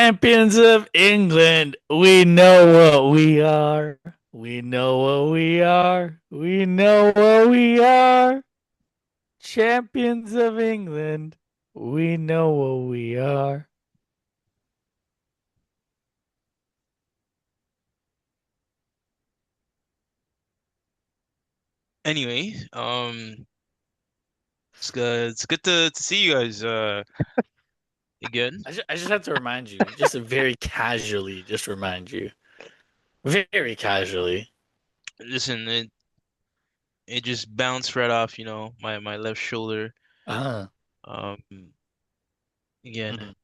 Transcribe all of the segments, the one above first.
Champions of England, we know what we are. We know what we are. We know what we are. Champions of England, we know what we are. Anyway, it's good to see you guys again. I just have to remind you, just very casually, just remind you, very casually. Listen, it just bounced right off, my left shoulder. Uh, Um, again, mm.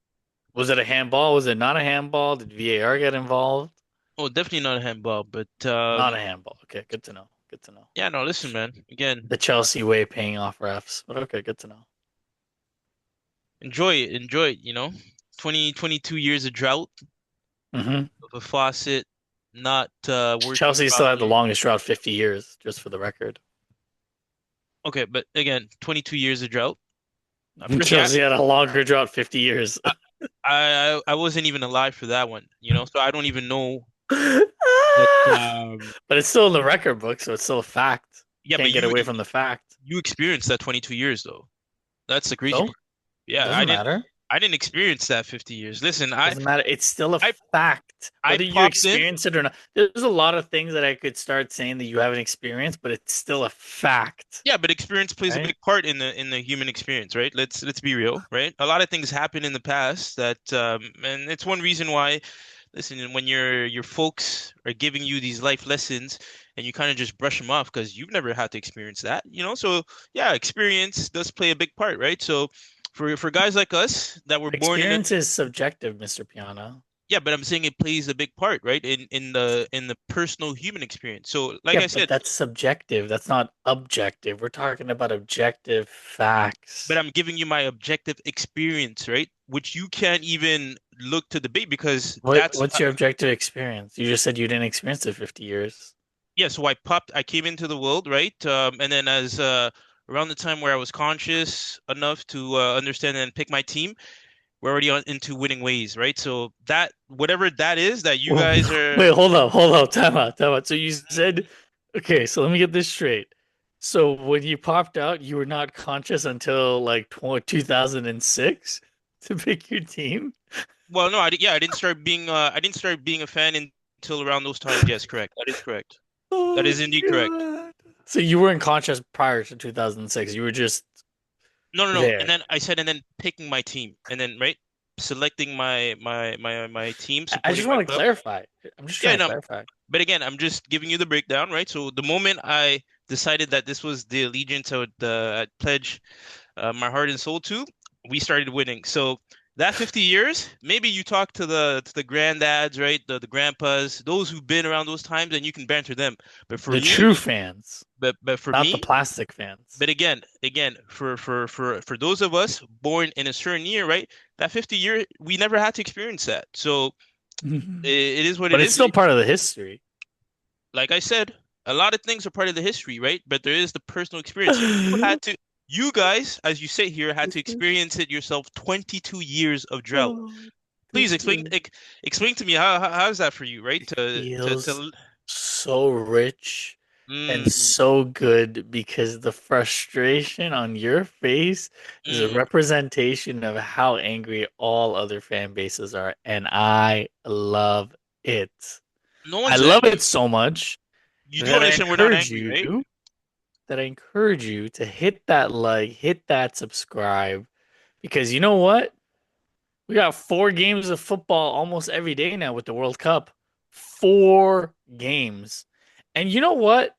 Was it a handball? Was it not a handball? Did VAR get involved? oh, definitely not a handball, but Not a handball. Okay, good to know. Good to know. yeah, no, listen, man. Again, The Chelsea way paying off refs, but okay, good to know. enjoy it. 22 years of drought Hmm. of a faucet not working Chelsea still had the properly. longest drought, 50 years, just for the record. Okay, but again, 22 years of drought. Personally, Chelsea had a longer drought, 50 years. I, I wasn't even alive for that one, so I don't even know what. But it's still in the record book, so it's still a fact. Yeah, but Can't get away from the fact. you experienced that 22 years though. That's the crazy So, part. Yeah, doesn't matter. I didn't experience that 50 years. Listen, Doesn't matter. It's still a I fact, I whether you popped in. experience it or not. There's a lot of things that I could start saying that you haven't experienced, but it's still a fact, Yeah, but experience plays a right? big part in the human experience, right? Let's be real, right? A lot of things happen in the past that and it's one reason why, listen, when your folks are giving you these life lessons and you kind of just brush them off because you've never had to experience that. So yeah, experience does play a big part, right? So for guys like us that were But born in a. experience is subjective, Mr. Piano. Yeah, but I'm saying it plays a big part, right? In the personal human experience. So, like Yeah, I but said, that's subjective. That's not objective. We're talking about objective but facts. I'm giving you my objective experience, right? Which you can't even look to debate because What's your objective experience? You just said you didn't experience it 50 years. yeah, so I came into the world, right? And then as around the time where I was conscious enough to understand and pick my team, we're already into winning ways, right? So that whatever that is that you Wait, guys are. hold up, time out, time out. So you said, okay, so let me get this straight. So when you popped out, you were not conscious until like 2006 to pick your team? Well, no, I didn't start being a fan until around those times. Yes, correct. That is correct. That Oh is indeed correct. God. So you weren't conscious prior to 2006. You were just No, no, no. And there. then I said, and then picking my team, and then right, selecting my team, I supporting just my want to club. clarify. I'm just Yeah, trying to no. clarify. But again, I'm just giving you the breakdown, right? So the moment I decided that this was the allegiance I'd pledge my heart and soul to, we started winning. So that 50 years, maybe you talk to the granddads, right? The grandpas, those who've been around those times, and you can banter them. But for The me, true fans, but for not the me, plastic fans. but again, for those of us born in a certain year, right? That 50 year, we never had to experience that. So it is what But it it's is. still part of the history. Like I said, a lot of things are part of the history, right? But there is the personal experience. You guys, as you sit here, had to This is experience it yourself. 22 years of drought. oh, Please this is explain to me how's that for you, right? it feels To so rich and mm, so good because the frustration on your face is a mm, representation of how angry all other fan bases are, and I love it. no I one's love angry. it so much You do that understand we're not angry, right? I encourage you to hit that like, hit that subscribe because you know what? We got 4 games of football almost every day now with the World Cup. 4 games. And you know what?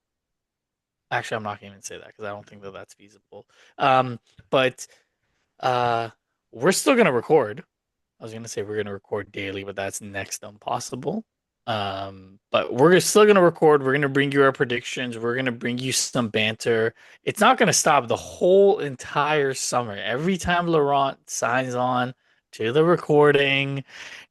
Actually, I'm not going to even say that because I don't think that that's feasible. But uh, we're still going to record. I was going to say we're going to record daily, but that's next to impossible. But we're still going to record. We're going to bring you our predictions. We're going to bring you some banter. It's not going to stop the whole entire summer. Every time Laurent signs on to the recording,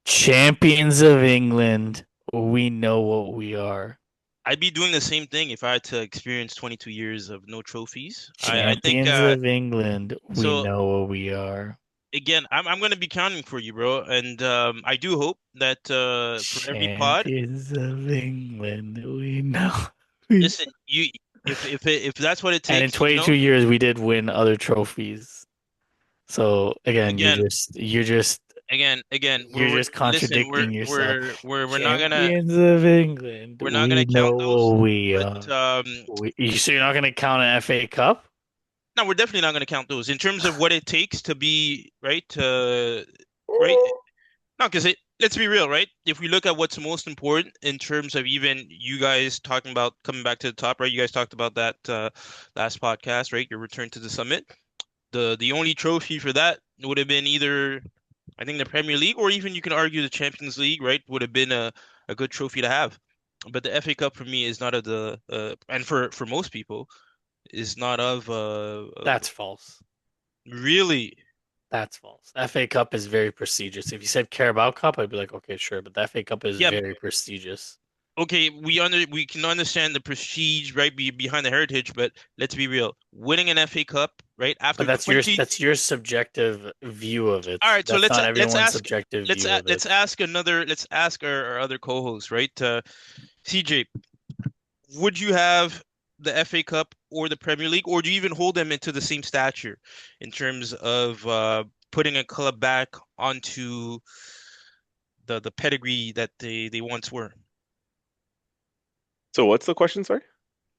champions of England, we know what we are. I'd be doing the same thing if I had to experience 22 years of no trophies. I think Champions of England, we so. know what we are. again, I'm going to be counting for you, bro, and I do hope that for every pod, Champions of England, we know. We listen, you if that's what it And in takes, 22 years, we did win other trophies. So again, again, again, you're just listen, contradicting yourself. we're not gonna Champions of England, we're not gonna we count know those, what we but are. So you're not gonna count an FA Cup? no, we're definitely not gonna count those in terms of what it takes to be right, right. No, because let's be real, right? If we look at what's most important in terms of even you guys talking about coming back to the top, right? You guys talked about that last podcast, right? Your return to the summit. The only trophy for that would have been either I think the Premier League or even you can argue the Champions League, right? Would have been a good trophy to have. But the FA Cup for me is not of the and for most people is not of That's false. really. That's false. FA Cup is very prestigious. If you said Carabao Cup, I'd be like, okay, sure, but the FA Cup is Yeah, very prestigious. okay, we can understand the prestige right behind the heritage, but let's be real. Winning an FA Cup, right, But after 20. that's your subjective view of it. All right, so That's not everyone's subjective let's view of let's it. ask let's ask our other co-host, right? CJ, would you have the FA Cup or the Premier League, or do you even hold them into the same stature in terms of putting a club back onto the pedigree that they once were? So what's the question, sorry?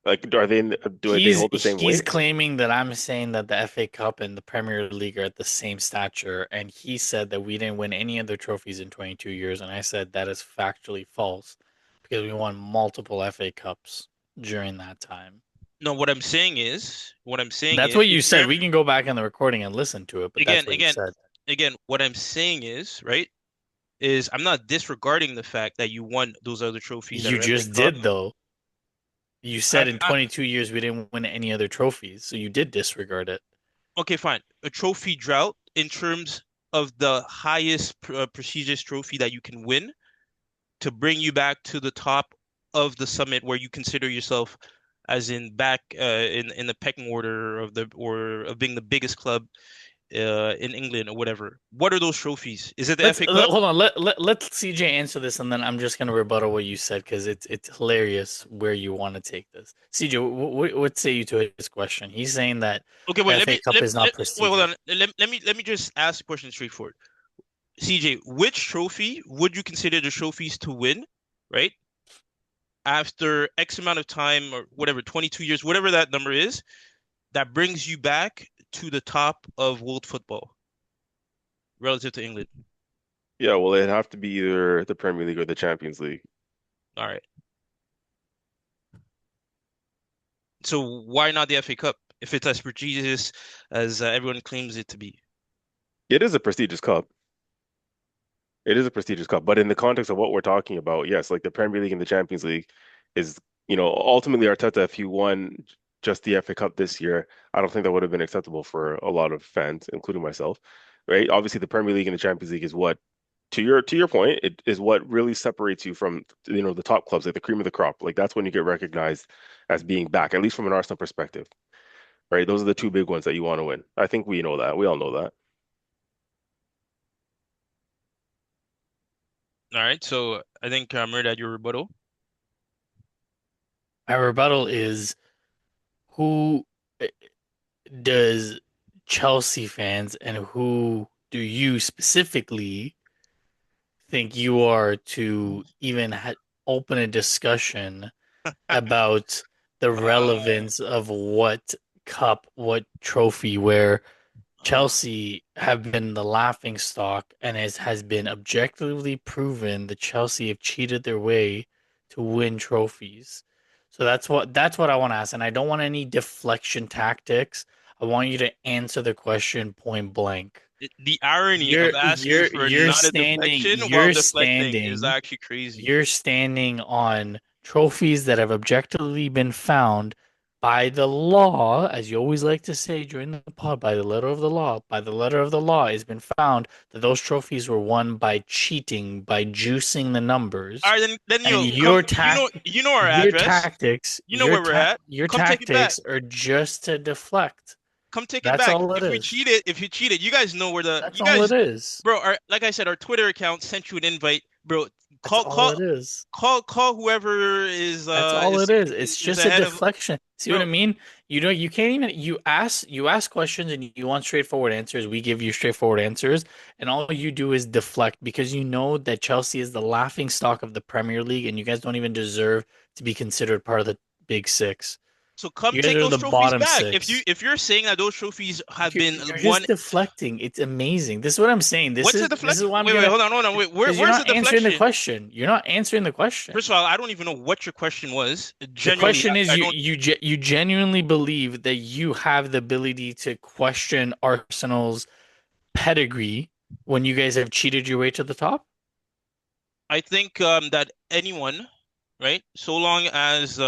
Like, do they hold the same He's weight? claiming that I'm saying that the FA Cup and the Premier League are at the same stature, and he said that we didn't win any other trophies in 22 years, and I said that is factually false because we won multiple FA Cups during that time. No, what I'm saying That's is, what in you said. term We can go back in the recording and listen to it, but again, that's what you again, said. again, what I'm saying is, right, is I'm not disregarding the fact that you won those other trophies that You are FA just Cup. did though. You said I'm, in I'm 22 years we didn't win any other trophies, so you did disregard it. okay, fine. A trophy drought in terms of the highest prestigious trophy that you can win to bring you back to the top of the summit where you consider yourself as in back in the pecking order of the or of being the biggest club in England or whatever. What are those trophies? Is it the FA Cup? Hold on. Let CJ answer this, and then I'm just gonna rebuttal what you said because it's hilarious where you want to take this. CJ, what say you to his question? He's saying that Okay, the wait. FA Cup is not Wait, hold prestigious. on. Let me just ask the question straightforward. CJ, which trophy would you consider the trophies to win, right? After X amount of time or whatever, 22 years, whatever that number is, that brings you back to the top of world football relative to England. Yeah, well, it'd have to be either the Premier League or the Champions League. All right. So why not the FA Cup if it's as prestigious as everyone claims it to be? It is a prestigious cup. It is a prestigious cup, but in the context of what we're talking about, yes, like the Premier League and the Champions League is, ultimately Arteta, if you won just the FA Cup this year, I don't think that would have been acceptable for a lot of fans, including myself, right? Obviously, the Premier League and the Champions League is what, to your point, it is what really separates you from, the top clubs, like the cream of the crop. Like that's when you get recognized as being back, at least from an Arsenal perspective, right? Those are the two big ones that you want to win. I think we know that. We all know that. All right. So I think Murad, your rebuttal. My rebuttal is who does Chelsea fans and who do you specifically think you are to even open a discussion about the Uh, relevance of what cup, what trophy, where uh, Chelsea have been the laughing stock and has been objectively proven that Chelsea have cheated their way to win trophies. So that's what I want to ask, and I don't want any deflection tactics. I want you to answer the question point blank. the irony of asking for not a deflection while deflecting is actually crazy. You're standing on trophies that have objectively been found by the law, as you always like to say during the pod, by the letter of the law. By the letter of the law, it's been found that those trophies were won by cheating, by juicing the All numbers, right, then and you come. You know our address. You know where we're at. your Come take it back. tactics are just to deflect. come take it That's back. all it If we is. cheated, if you cheated, you guys know where That's you all it guys, is. bro. Like I said, our Twitter account sent you an invite, bro. That's Call, all call, it is. call whoever is That's all it is. It's is just a ahead of, deflection. See what bro. I mean? You know, you can't even you ask questions and you want straightforward answers. We give you straightforward answers, and all you do is deflect because you know that Chelsea is the laughing stock of the Premier League, and you guys don't even deserve to be considered part of the Big Six. So come You guys take are those the trophies bottom back. six. If you're saying that those trophies have been You're won, just deflecting. It's amazing. This is what I'm saying. This what's the is this is deflection? why I'm Wait, gonna hold on. Wait, because you're where's the not answering the deflection? question. You're not answering the question. First of all, I don't even know what your question was. The Genuinely, question is I don't. you genuinely believe that you have the ability to question Arsenal's pedigree when you guys have cheated your way to the top? I think that anyone, right? So long as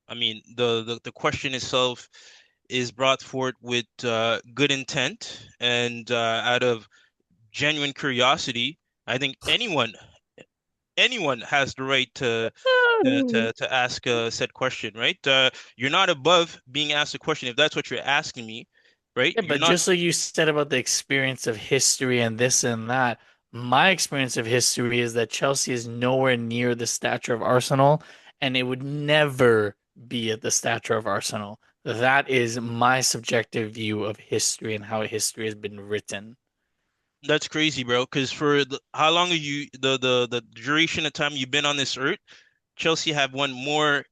I mean, the question itself is brought forth with good intent and out of genuine curiosity. I think anyone has the right to ask said question, right? You're not above being asked a question if that's what you're asking me, right? Yeah, You're but not. just like you said about the experience of history and this and that, my experience of history is that Chelsea is nowhere near the stature of Arsenal, and it would never be at the stature of Arsenal. That is my subjective view of history and how history has been written. That's crazy, bro. Because for how long are you the duration of time you've been on this earth, Chelsea have won more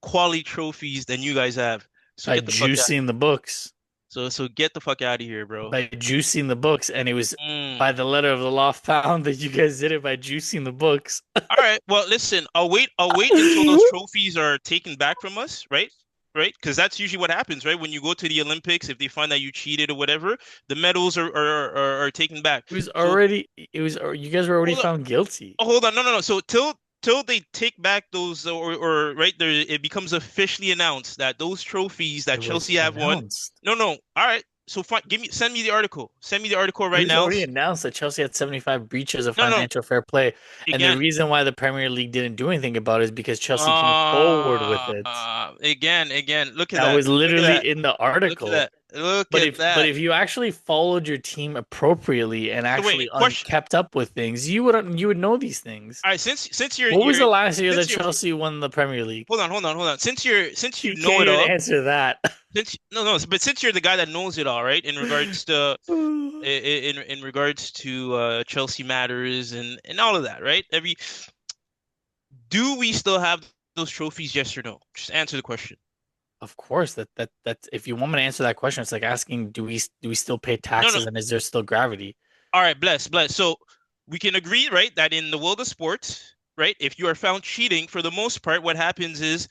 quality trophies than you guys have. So By get the fuck out. juicing the books. So get the fuck out of here, bro. By juicing the books, and it was Mm. by the letter of the law found that you guys did it by juicing the books. All right. Well, listen. I'll wait until those trophies are taken back from us, right? Right? Because that's usually what happens, right? When you go to the Olympics, if they find that you cheated or whatever, the medals are taken back. So It was you guys were already hold on, found guilty. hold on. No. So till they take back those or right there, it becomes officially announced that those trophies that It was Chelsea have won. announced. No. All right. So fine, send me the article. Send me the article It right was now. already announced that Chelsea had 75 breaches of No. financial fair play. And the Again, reason why the Premier League didn't do anything about it is because Chelsea came forward with it. again. Look at That that. was Look at literally that. in the Look at article. that. Look But at if that. you actually followed your team appropriately and So wait, actually question. kept up with things, you would know these things. All right, since you're What was you're the last year that since you're Chelsea won the Premier League? hold on. Since you You know can't it even all, answer that. since but since you're the guy that knows it all, right? In regards to in regards to Chelsea matters and all of that, right? Do we still have those trophies? Yes or no? Just answer the question. Of course, that if you want me to answer that question, it's like asking, do we still pay No. taxes and is there still gravity? All right, bless. So we can agree, right, that in the world of sports, right, if you are found cheating, for the most part, what happens is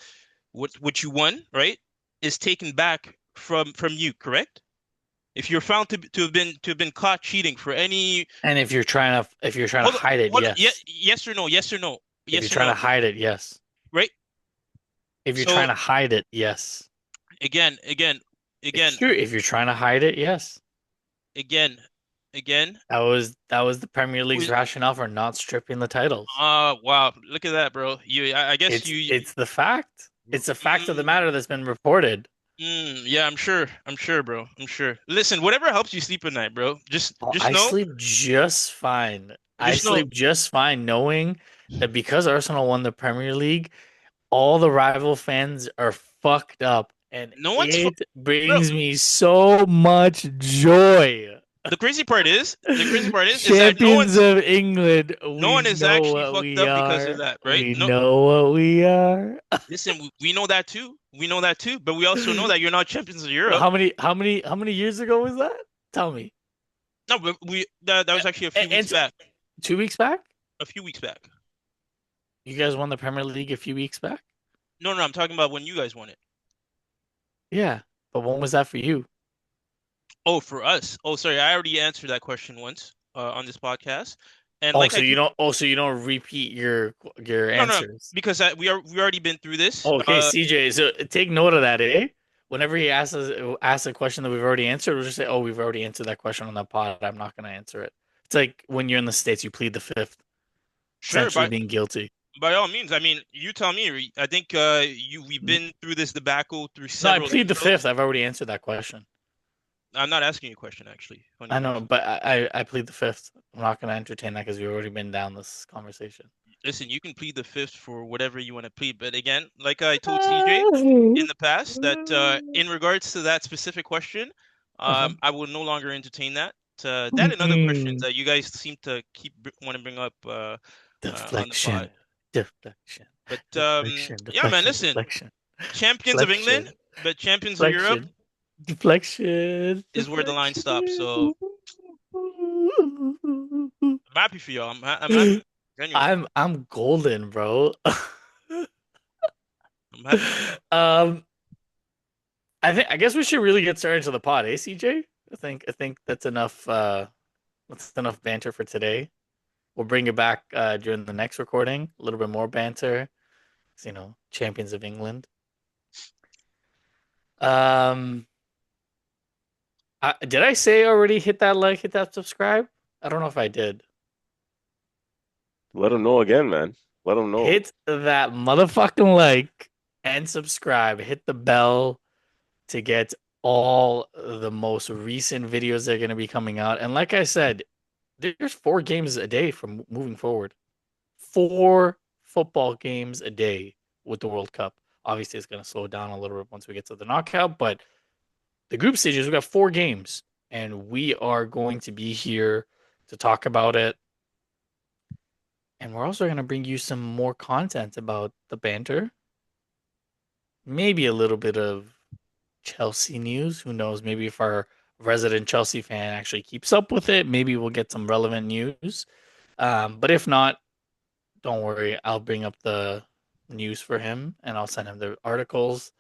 what you won, right, is taken back from you, correct? If you're found to have been caught cheating for any And if you're trying to hold on, hide it, yeah, yes. If you're yes or trying to no, hide it, yes. right? If you're So trying to hide it, yes. again, It's true. If you're trying to hide it, yes. again, again. That was the Premier League's Who- rationale for not stripping the titles. Wow, look at that, bro. I guess It's the fact. It's a fact of the matter that's been reported. Yeah, I'm sure, bro. I'm sure. Listen, whatever helps you sleep at night, bro. Oh, Just I know, sleep just fine. I just know. sleep just fine knowing that because Arsenal won the Premier League, all the rival fans are fucked up, and No one's fu it bro. brings me so much joy. The crazy part is that Champions of England, no we one is know actually what fucked we up because of are. that, right? We No, know what we are. listen, we know that too. We know that too, but we also know that you're not champions of Europe. How many years ago was that? Tell me. No, but that was actually a few weeks And back. 2 weeks back? A few weeks back. You guys won the Premier League a few weeks back? No, I'm talking about when you guys won it. Yeah. But when was that for you? Oh, for us. Oh, sorry, I already answered that question once on this podcast. And Oh, like so I you keep don't repeat your no, answers. because we already been through this. Okay, CJ, so take note of that, eh? Whenever he asks a question that we've already answered, we'll just say, "Oh, we've already answered that question on that pod. I'm not going to answer it." It's like when you're in the States, you plead the fifth, Sure, essentially but being guilty. by all means. I mean, you tell me. I think we've been through this debacle through No, I several plead the episodes. fifth. I've already answered that question. I'm not asking you a question, actually. Funny I know, enough. but I plead the fifth. I'm not going to entertain that because we've already been down this conversation. Listen, you can plead the fifth for whatever you want to plead, but again, like I told CJ in the past, that in regards to that specific question, Uh-huh. I will no longer entertain that. That and other questions that you guys seem to keep want to bring up on the pod. Deflection, deflection, But deflection, yeah, man, deflection, listen, deflection, champions of England, deflection, but champions of Europe deflection, deflection, is where the line stops. deflection. So I'm happy for y'all. I'm happy, genuinely. I'm golden, bro. I'm happy for y'all. um, I guess we should really get started into the pod, eh, CJ? I think that's enough. That's enough banter for today. We'll bring it back during the next recording. A little bit more banter. Champions of England. Um, did I say already? Hit that like, hit that subscribe. I don't know if I did. Let them know again, man. Let them know. Hit that motherfucking like and subscribe. Hit the bell to get all the most recent videos that are going to be coming out. And like I said, there's 4 games a day from moving forward. 4 football games a day with the World Cup. Obviously, it's going to slow down a little bit once we get to the knockout, but the group stages, we got 4 games, and we are going to be here to talk about it. And we're also going to bring you some more content about the banter, maybe a little bit of Chelsea news. Who knows? Maybe if our resident Chelsea fan actually keeps up with it, maybe we'll get some relevant news. But if not, don't worry. I'll bring up the news for him and I'll send him the articles.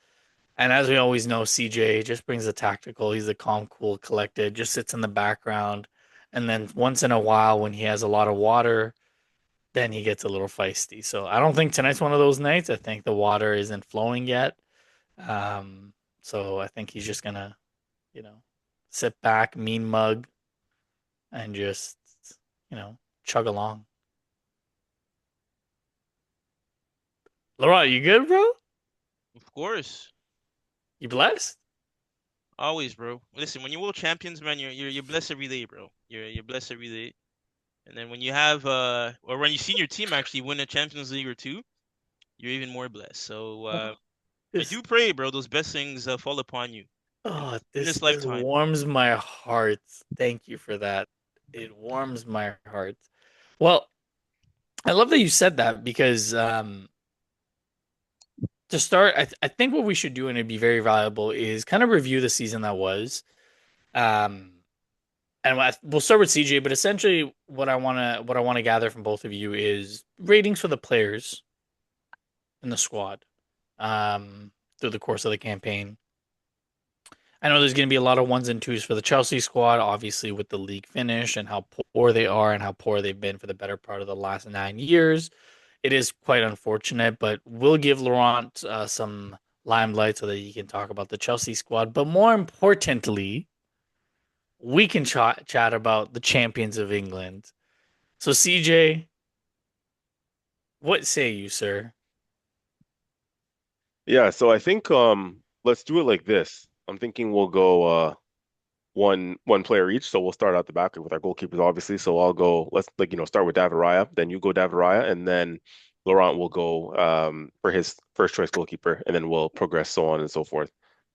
And as we always know, CJ just brings the tactical. He's a calm, cool, collected, just sits in the background. And then once in a while, when he has a lot of water, then he gets a little feisty. So I don't think tonight's one of those nights. I think the water isn't flowing yet. Um, so I think he's just gonna, you know, sit back, mean mug, and just, chug along. Laurent, you good, bro? Of course. You blessed? Always, bro. Listen, when you're world champions, man, you're blessed every day, bro. You're blessed every day. And then when you have or when you see your team actually win a Champions League or two, you're even more blessed. So Oh, I this do pray, bro, those blessings fall upon you oh in this this this lifetime. warms my heart. Thank you for that. It warms my heart. Well, I love that you said that because to start, I think what we should do and it'd be very valuable is kind of review the season that was. Um, and we'll start with CJ, but essentially what I wanna gather from both of you is ratings for the players in the squad through the course of the campaign. I know there's going to be a lot of ones and twos for the Chelsea squad, obviously with the league finish and how poor they are and how poor they've been for the better part of the last 9 years. It is quite unfortunate, but we'll give Laurent some limelight so that he can talk about the Chelsea squad. But more importantly, we can chat about the champions of England. So, CJ, what say you, sir? Yeah, so I think let's do it like this. I'm thinking we'll go one player each. So we'll start out the back with our goalkeepers, obviously. So I'll go, let's like, start with David Raya, then you go David Raya, and then Laurent will go for his first choice goalkeeper, and then we'll progress so on and so forth.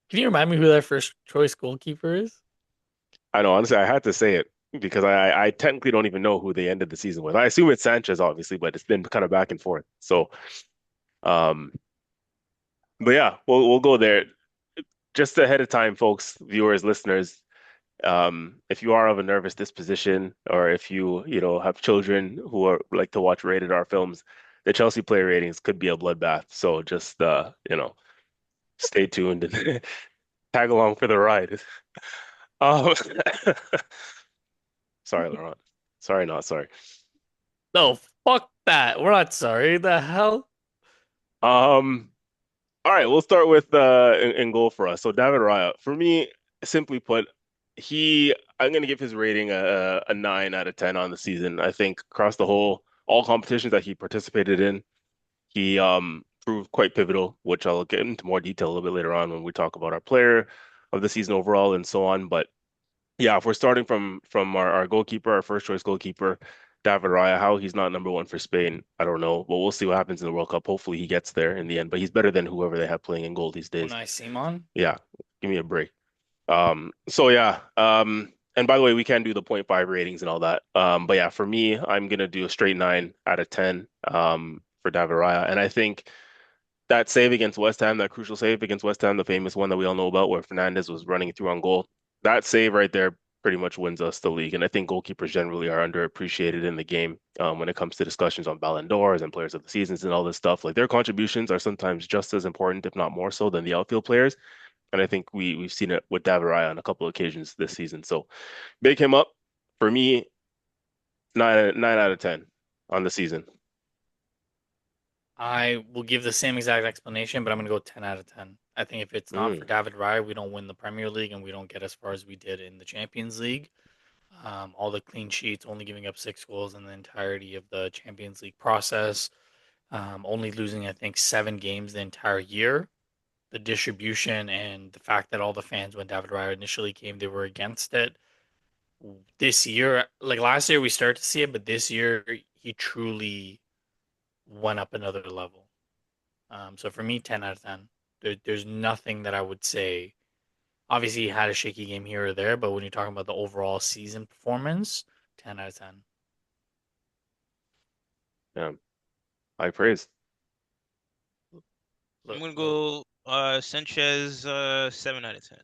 Can you remind me who that first choice goalkeeper is? I know, honestly, I had to say it because I technically don't even know who they ended the season with. I assume it's Sanchez, obviously, but it's been kind of back and forth. So um but yeah, we'll go there. Just ahead of time, folks, viewers, listeners, if you are of a nervous disposition or if you have children who are like to watch rated R films, the Chelsea player ratings could be a bloodbath. So just stay tuned and tag along for the ride. Um, sorry, Laurent. Sorry, not sorry. No, fuck that. We're not sorry. The hell? Um, all right, we'll start with in goal for us. So David Raya, for me, simply put, I'm gonna give his rating a 9 out of 10 on the season. I think across the whole all competitions that he participated in. He proved quite pivotal, which I'll get into more detail a little bit later on when we talk about our player of the season overall and so on. But yeah, if we're starting from our goalkeeper, our first choice goalkeeper, David Raya, how he's not number one for Spain, I don't know. But we'll see what happens in the World Cup. Hopefully he gets there in the end. But he's better than whoever they have playing in goal these days. Unai Simon. Yeah, give me a break. So yeah, and by the way, we can do the point 0.5 ratings and all that. But yeah, for me, I'm gonna do a straight 9 out of 10, for David Raya. And I think that save against West Ham, that crucial save against West Ham, the famous one that we all know about where Fernandez was running through on goal, that save right there pretty much wins us the league. And I think goalkeepers generally are underappreciated in the game, when it comes to discussions on Ballon d'Ors and players of the seasons and all this stuff. Like their contributions are sometimes just as important, if not more so, than the outfield players. And I think we've seen it with David Raya on a couple of occasions this season. So big him up for me, 9 out of 10 on the season. I will give the same exact explanation, but I'm going to go 10 out of 10. I think if it's not for Mm, David Raya, we don't win the Premier League and we don't get as far as we did in the Champions League. All the clean sheets, only giving up 6 goals in the entirety of the Champions League process, only losing, I think, 7 games the entire year. The distribution and the fact that all the fans, when David Raya initially came, they were against it. This year, like last year, we started to see it, but this year, he truly went up another level. So for me, 10 out of 10. There's nothing that I would say. Obviously, he had a shaky game here or there, but when you're talking about the overall season performance, 10 out of 10. yeah, high praise. I'm Look, gonna look. go Sanchez 7 out of 10.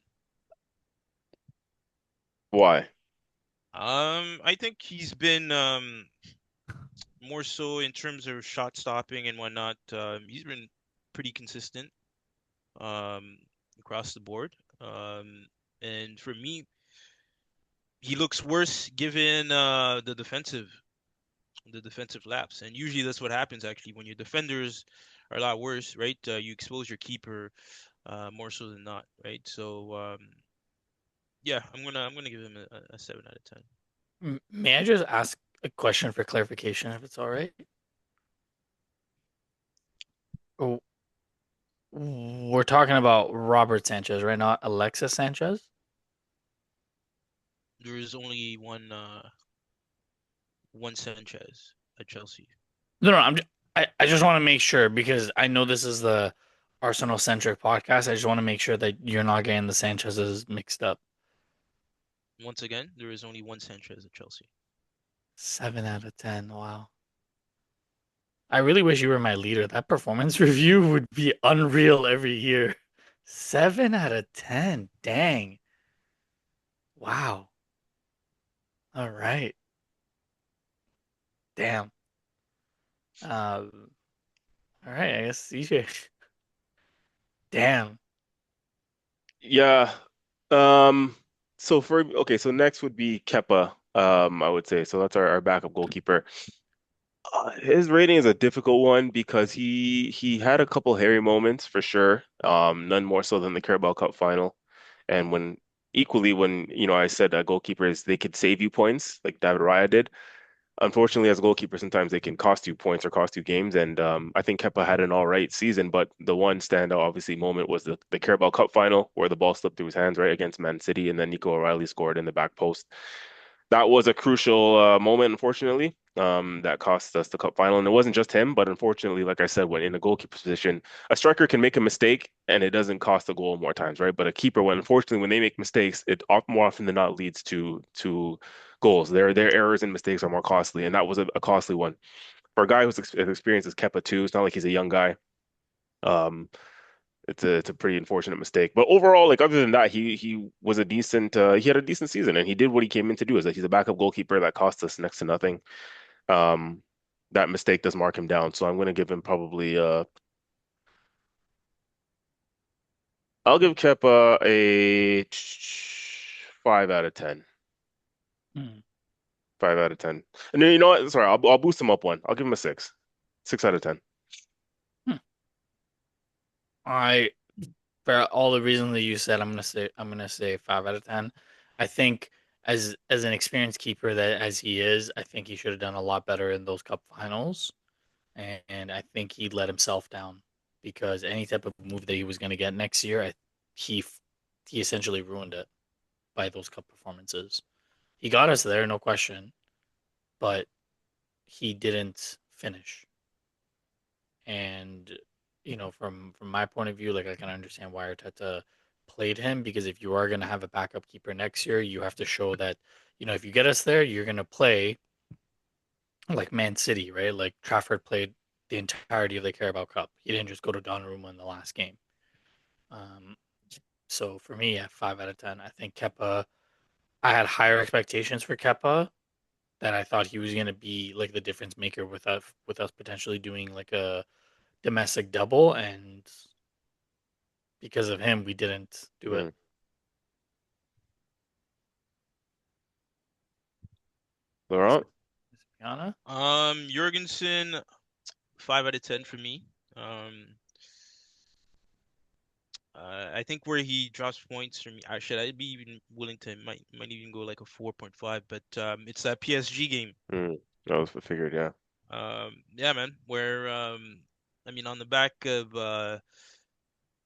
Why? I think he's been more so in terms of shot stopping and whatnot. He's been pretty consistent um across the board. And for me, he looks worse given the defensive lapse. And usually that's what happens actually when your defenders are a lot worse, right? You expose your keeper more so than not, right? So yeah, I'm gonna give him a 7 out of 10. May I just ask a question for clarification, if it's all right? Oh, we're talking about Robert Sanchez, right? Not Alexis Sanchez? There is only one Sanchez at Chelsea. No, no, I just want to make sure because I know this is the Arsenal centric podcast. I just want to make sure that you're not getting the Sanchez's mixed up. Once again, there is only one Sanchez at Chelsea. 7 out of 10. Wow. I really wish you were my leader. That performance review would be unreal every year. 7 out of 10. Dang. Wow. All right. Damn. All right. I guess CJ. Damn. Yeah. Um, so for okay, so next would be Kepa, I would say. So that's our backup goalkeeper. His rating is a difficult one because he had a couple hairy moments for sure. None more so than the Carabao Cup final. And when equally when, I said that goalkeepers they could save you points, like David Raya did. Unfortunately, as a goalkeeper, sometimes they can cost you points or cost you games. And I think Kepa had an all right season, but the one standout, obviously, moment was the Carabao Cup final where the ball slipped through his hands right against Man City, and then Nico O'Reilly scored in the back post. That was a crucial moment, unfortunately, that cost us the cup final. And it wasn't just him, but unfortunately, like I said, when in a goalkeeper position, a striker can make a mistake and it doesn't cost a goal more times, right? But a keeper, when unfortunately when they make mistakes, it more often than not leads to goals. Their errors and mistakes are more costly, and that was a costly one for a guy who's as experienced as Kepa too. It's not like he's a young guy. Um, it's a pretty unfortunate mistake. But overall, like other than that, he was a decent he had a decent season and he did what he came in to do. Is that he's a backup goalkeeper that cost us next to nothing. Um, that mistake does mark him down. So I'm gonna give him probably I'll give Kepa a 5 out of 10. Hmm. 5 out of 10. And then you know what? Sorry, I'll boost him up one. I'll give him a six. 6 out of 10. Hmm. I for all the reasons that you said, I'm gonna say 5 out of 10. I think as an experienced keeper that as he is, I think he should have done a lot better in those cup finals. and I think he let himself down because any type of move that he was going to get next year, he he essentially ruined it by those cup performances. He got us there, no question, but he didn't finish. And from my point of view, like I can understand why Arteta played him because if you are going to have a backup keeper next year, you have to show that if you get us there, you're going to play like Man City, right? Like Trafford played the entirety of the Carabao Cup. He didn't just go to Donnarumma in the last game. Um, so for me, at 5 out of 10, I think Kepa. I had higher expectations for Kepa that I thought he was going to be like the difference maker with us potentially doing like a domestic double, and because of him, we didn't do it. Mm. Laurent? Yana? Jorgensen, 5 out of 10 for me. Um, I think where he drops points for me, should I be even willing to might even go like a 4.5, but it's that PSG game. Mm. That was figured, yeah. Yeah, man, where I mean, on the back of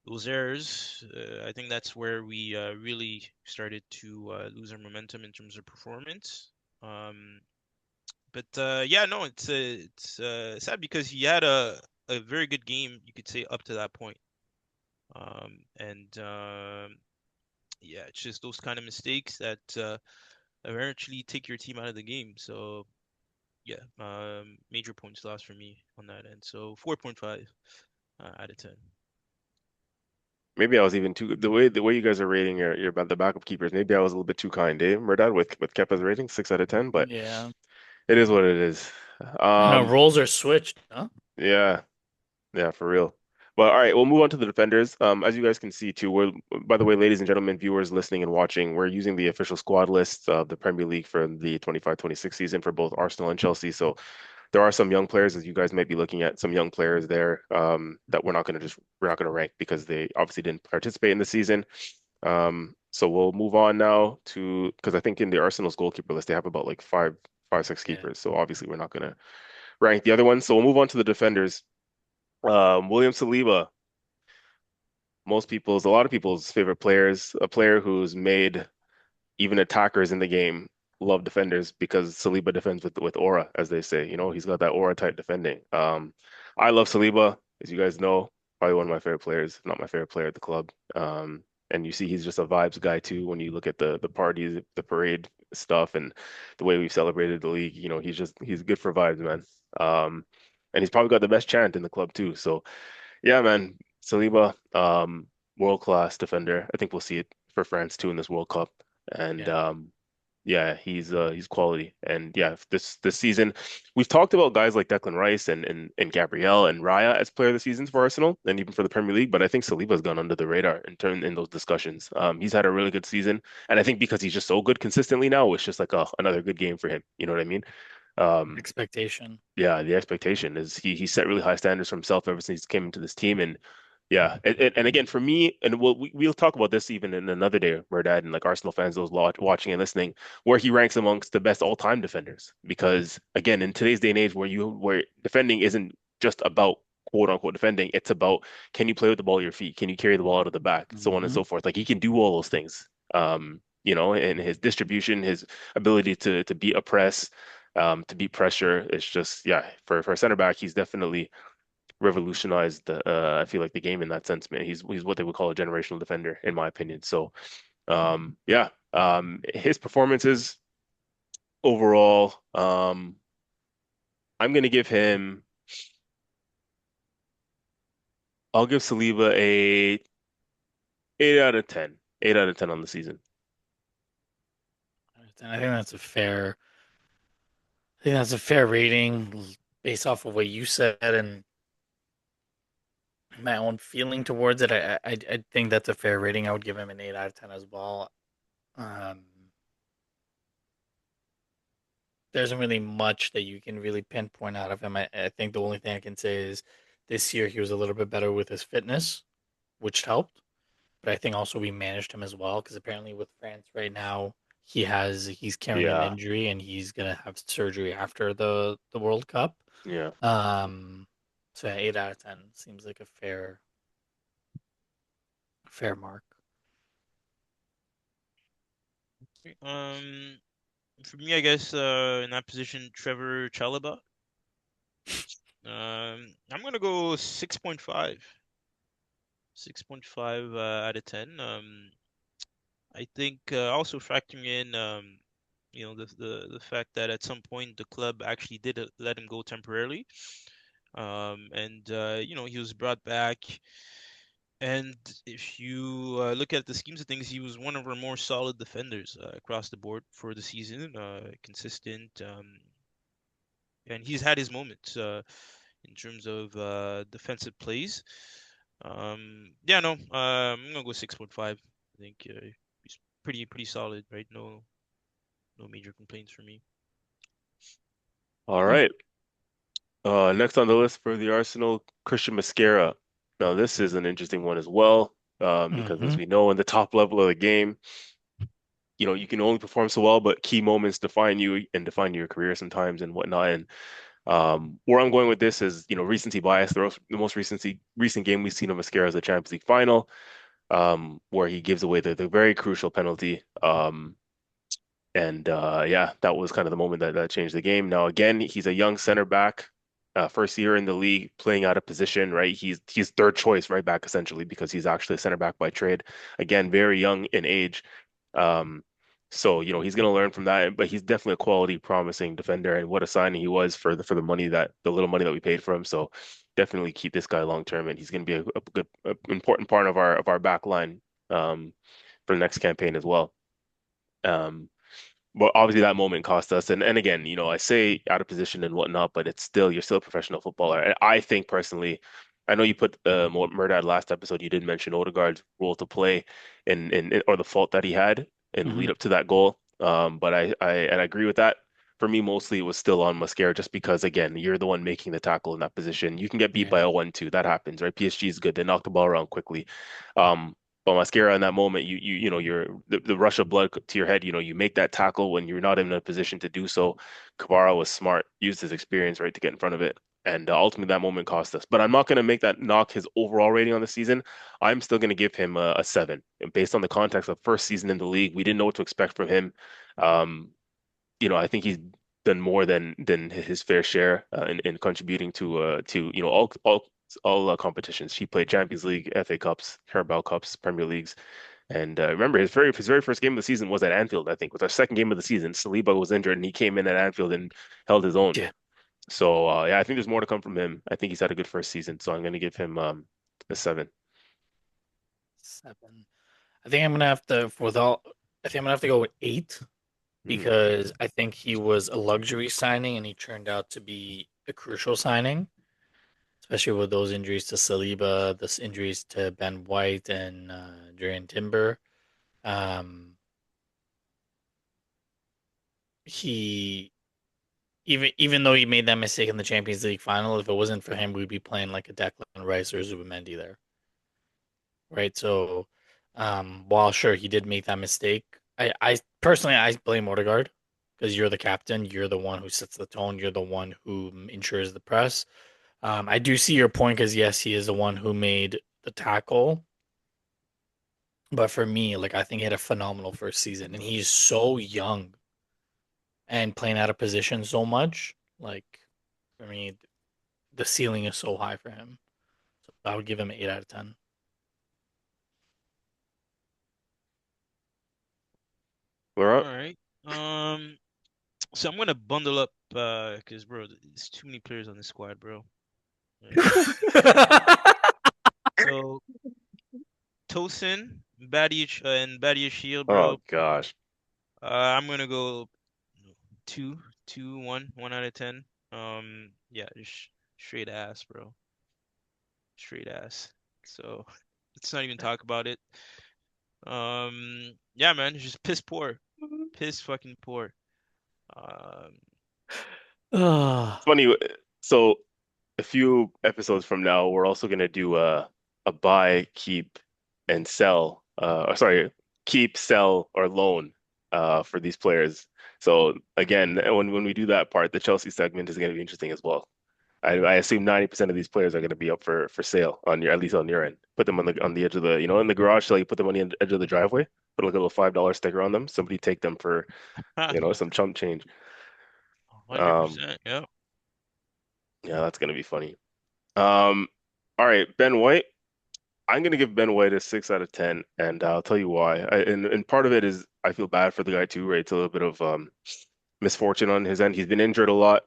those errors, I think that's where we really started to lose our momentum in terms of performance. Um, but yeah, no, it's sad because he had a very good game, you could say, up to that point. And yeah, it's just those kind of mistakes that eventually take your team out of the game. So yeah, major points lost for me on that end. So 4.5 out of 10. Maybe I was even too the way you guys are rating your the backup keepers. Maybe I was a little bit too kind, eh, Merdad, with Kepa's rating, 6 out of 10. But Yeah. it is what it is. I know Um, roles are switched, huh? yeah, yeah, for real. But all right, we'll move on to the defenders. As you guys can see too, by the way, ladies and gentlemen, viewers listening and watching, we're using the official squad list of the Premier League for the 25-26 season for both Arsenal and Chelsea. So there are some young players, as you guys might be looking at, some young players there that we're not going to rank because they obviously didn't participate in the season. So we'll move on now to because I think in the Arsenal's goalkeeper list they have about like five, six Yeah. keepers. So obviously we're not going to rank the other ones. So we'll move on to the defenders. William Saliba, a lot of people's favorite players, a player who's made even attackers in the game love defenders because Saliba defends with aura, as they say. You know, he's got that aura type defending. I love Saliba, as you guys know, probably one of my favorite players, if not my favorite player at the club. And you see he's just a vibes guy too when you look at the parties, the parade stuff, and the way we've celebrated the league. You know, he's good for vibes, man. Um, and he's probably got the best chant in the club too. So yeah, man, Saliba, world class defender. I think we'll see it for France too in this World Cup. And Yeah. yeah, he's quality. And yeah, this season, we've talked about guys like Declan Rice and Gabriel and Raya as player of the seasons for Arsenal and even for the Premier League. But I think Saliba's gone under the radar in those discussions. He's had a really good season, and I think because he's just so good consistently now, it's just like another good game for him. You know what I mean? Um, Expectation. yeah, the expectation is he set really high standards for himself ever since he came into this team, and yeah, and again for me, and we'll talk about this even in another day, Merdad, and like Arsenal fans, those watching and listening, where he ranks amongst the best all-time defenders. Because again, in today's day and age, where defending isn't just about quote unquote defending, it's about can you play with the ball at your feet, can you carry the ball out of the back, so on and Hmm. so forth. Like he can do all those things. And his distribution, his ability to beat a press, to beat pressure, it's just yeah, for a center back, he's definitely revolutionized I feel like the game in that sense, man. He's what they would call a generational defender, in my opinion. So yeah, his performances overall, I'm gonna give him. I'll give Saliba a 8 out of 10. 8 out of 10 on the season. And I think that's a fair. I think that's a fair rating based off of what you said and my own feeling towards it. I think that's a fair rating. I would give him an 8 out of 10 as well. Um, there isn't really much that you can really pinpoint out of him. I think the only thing I can say is this year he was a little bit better with his fitness, which helped. But I think also we managed him as well because apparently with France right now he's carrying an Yeah, injury and he's gonna have surgery after the World Cup. Yeah. Um, so yeah, 8 out of 10 seems like a fair mark. Um, for me, I guess in that position, Trevor Chalobah. I'm gonna go 6.5. 6.5 out of 10. I think also factoring in the fact that at some point the club actually did let him go temporarily. And he was brought back. And if you look at the schemes of things, he was one of our more solid defenders across the board for the season, consistent. And he's had his moments in terms of defensive plays. Yeah, no, I'm gonna go 6.5. I think he's pretty solid, right? No major complaints for me. All Hmm. right. Next on the list for the Arsenal, Christian Mascara. Now, this is an interesting one as well, because as Mm-hmm. we know, in the top level of the game, you can only perform so well, but key moments define you and define your career sometimes and whatnot. And where I'm going with this is, recency bias. The most recent game we've seen of Mascara is the Champions League final, where he gives away the very crucial penalty. And yeah, that was kind of the moment that changed the game. Now, again, he's a young center back, first year in the league, playing out of position, right? He's third choice right back essentially because he's actually a center back by trade. Again, very young in age. Um, so he's going to learn from that, but he's definitely a quality, promising defender, and what a signing he was for the little money that we paid for him. So definitely keep this guy long term, and he's going to be a good, important part of our back line for the next campaign as well. Um, but obviously that moment cost us. And again, I say out of position and whatnot, but you're still a professional footballer. And I think personally, I know you put Murdad last episode, you did mention Odegaard's role to play or the fault that he had in the Mm-hmm. lead up to that goal. But I agree with that. For me, mostly it was still on Mascara just because again, you're the one making the tackle in that position. You can get beat by Yeah. a 1-2. That happens, right? PSG is good. They knock the ball around quickly. Um, but Mascara in that moment, you're the rush of blood to your head. You make that tackle when you're not in a position to do so. Kabara was smart, used his experience right to get in front of it, and ultimately that moment cost us. But I'm not going to make that knock his overall rating on the season. I'm still going to give him a 7, and based on the context of first season in the league, we didn't know what to expect from him. Um, I think he's done more than his fair share in contributing to all competitions. He played Champions League, FA Cups, Carabao Cups, Premier Leagues, and remember his very first game of the season was at Anfield. I think was our second game of the season. Saliba was injured, and he came in at Anfield and held his own. Yeah. So yeah, I think there's more to come from him. I think he's had a good first season, so I'm going to give him a 7. 7. I think I'm gonna have to with all. I think I'm gonna have to go with 8 Mm, because I think he was a luxury signing and he turned out to be a crucial signing, especially with those injuries to Saliba, the injuries to Ben White and Jurriën Timber. Um, he even though he made that mistake in the Champions League final, if it wasn't for him, we'd be playing like a Declan Rice or Zubimendi there, right? So, while sure he did make that mistake, I personally I blame Odegaard because you're the captain, you're the one who sets the tone, you're the one who ensures the press. I do see your point because yes, he is the one who made the tackle, but for me, like I think he had a phenomenal first season, and he's so young and playing out of position so much. Like, I mean, the ceiling is so high for him. So I would give him an 8 out of 10. we're All up. right. So I'm gonna bundle up because bro, there's too many players on this squad, bro. Right. So Tosin, and Badia Shield, Oh bro. gosh. I'm gonna go two, 1 out of 10. Yeah, just straight ass, bro. Straight ass. So let's not even talk about it. Yeah, man, it's just piss poor, piss fucking poor. Um, It's funny. So a few episodes from now, we're also gonna do a buy, keep, and sell. Or sorry, keep, sell, or loan for these players. So again, when we do that part, the Chelsea segment is gonna be interesting as well. I assume 90% of these players are going to be up for sale on your at least on your end. Put them on the edge of the in the garage sale. You put them on the edge of the driveway. Put like a little $5 sticker on them. Somebody take them for some chump change. Um, 100%. Yeah. yeah, that's going to be funny. Um, all right, Ben White. I'm gonna give Ben White a 6 out of 10, and I'll tell you why. And part of it is I feel bad for the guy too, right? It's a little bit of misfortune on his end. He's been injured a lot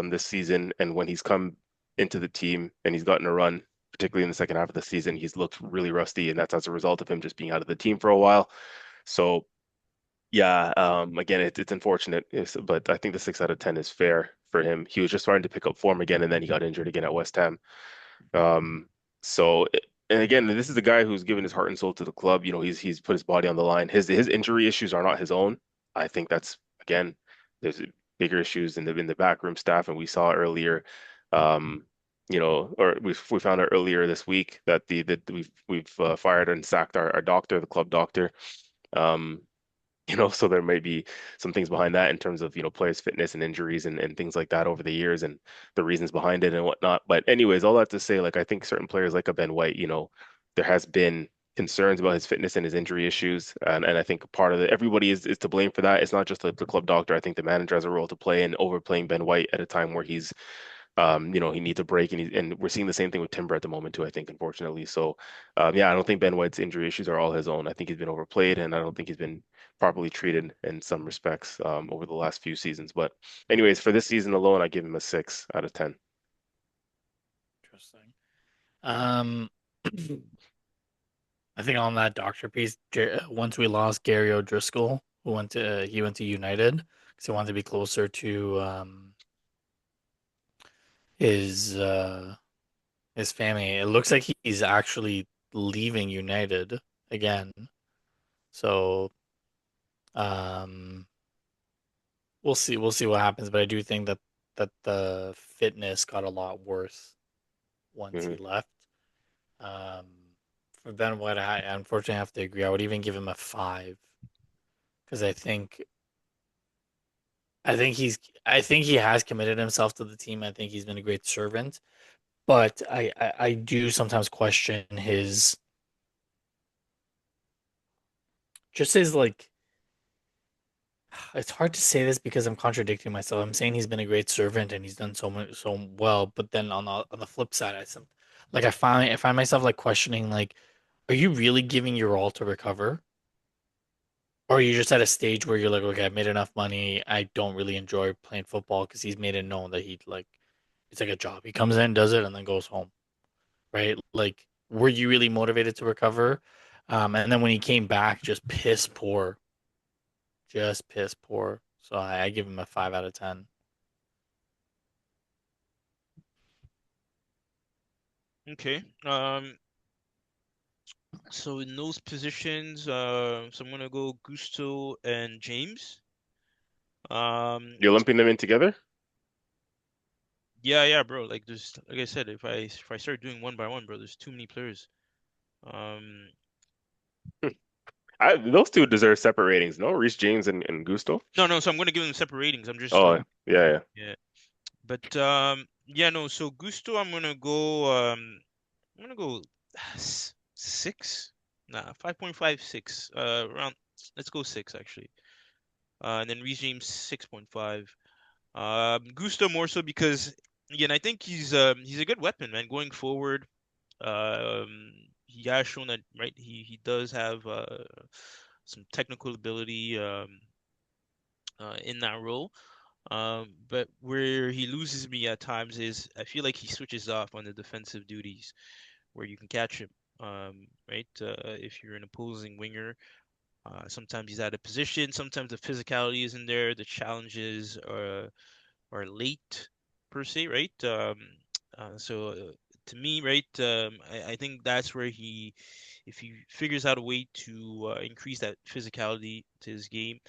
this season, and when he's come into the team and he's gotten a run, particularly in the second half of the season, he's looked really rusty, and that's as a result of him just being out of the team for a while. So yeah, again, it's unfortunate, but I think the 6 out of 10 is fair for him. He was just starting to pick up form again, and then he got injured again at West Ham. Um, so, and again, this is a guy who's given his heart and soul to the club. He's put his body on the line. His injury issues are not his own. I think that's again, there's bigger issues in the backroom staff, and we saw earlier, um, or we found out earlier this week that the that we've fired and sacked our doctor, the club doctor. Um, so there may be some things behind that in terms of, players' fitness and injuries and things like that over the years and the reasons behind it and whatnot. But anyways, all that to say, like I think certain players like a Ben White, there has been concerns about his fitness and his injury issues. And I think part of it, everybody is to blame for that. It's not just the club doctor. I think the manager has a role to play in overplaying Ben White at a time where he needs a break, and we're seeing the same thing with Timber at the moment too, I think, unfortunately. So, yeah, I don't think Ben White's injury issues are all his own. I think he's been overplayed, and I don't think he's been properly treated in some respects over the last few seasons. But, anyways, for this season alone, I give him a 6 out of 10. Interesting. Um, I think on that doctor piece, once we lost Gary O'Driscoll, he went to United because he wanted to be closer to his uh his family. It looks like he's actually leaving United again. So um we'll see what happens, but I do think that the fitness got a lot worse once Hmm. he left. Um for Ben White, I unfortunately have to agree. I would even give him a 5 because I think he's I think he has committed himself to the team. I think he's been a great servant, but I do sometimes question his just his like it's hard to say this because I'm contradicting myself. I'm saying he's been a great servant and he's done so much so well, but then on the flip side, I find myself like questioning like, are you really giving your all to recover? Or are you just at a stage where you're like, okay, I've made enough money. I don't really enjoy playing football because he's made it known that he like it's like a job. He comes in, does it, and then goes home, right? Like, were you really motivated to recover? And then when he came back, just piss poor. So I give him a 5 out of 10. Okay. So in those positions, so I'm gonna go Gusto and James. Um, You're lumping them in together? yeah, yeah, bro. Like there's, like I said, if I start doing one by one, bro, there's too many players. Um, Hmm. Those two deserve separate ratings. No, Reece James and Gusto. no, no. So I'm gonna give them separate ratings. I'm just Oh, yeah, yeah. yeah. But yeah, no. So Gusto, I'm gonna go 6. Nah, 5.56. Around. Let's go 6 actually. And then Reece James 6.5. Gusto more so because again, I think he's a good weapon, man. Going forward, he has shown that right. He does have some technical ability in that role. But where he loses me at times is I feel like he switches off on the defensive duties where you can catch him. Right? If you're an opposing winger, sometimes he's out of position. Sometimes the physicality isn't there. The challenges are late per se, right? So to me, right, I think that's where if he figures out a way to increase that physicality to his game,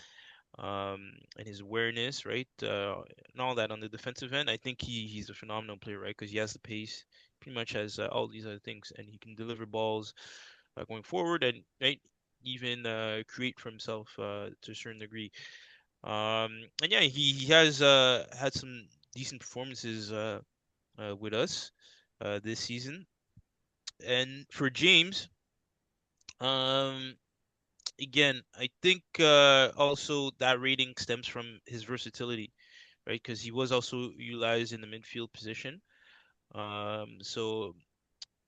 and his awareness, right, and all that on the defensive end, I think he's a phenomenal player, right? Because he has the pace, pretty much has all these other things, and he can deliver balls going forward, and right, even create for himself to a certain degree. And yeah, he has had some decent performances with us this season. And for James, um, again, I think also that rating stems from his versatility, right? Because he was also utilized in the midfield position. So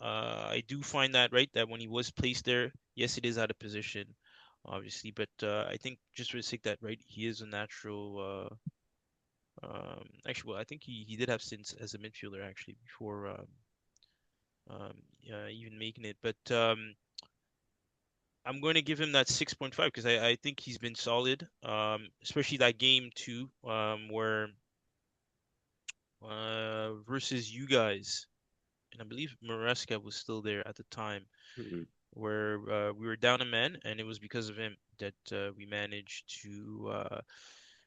I do find that right that when he was placed there, yes, it is out of position, obviously, but I think just for the sake that right, he is a natural. Actually, well, I think he did have stints as a midfielder actually before even making it, but I'm going to give him that 6.5 because I think he's been solid, especially that game too, where versus you guys, and I believe Maresca was still there at the time, Mhm. where we were down a man, and it was because of him that we managed to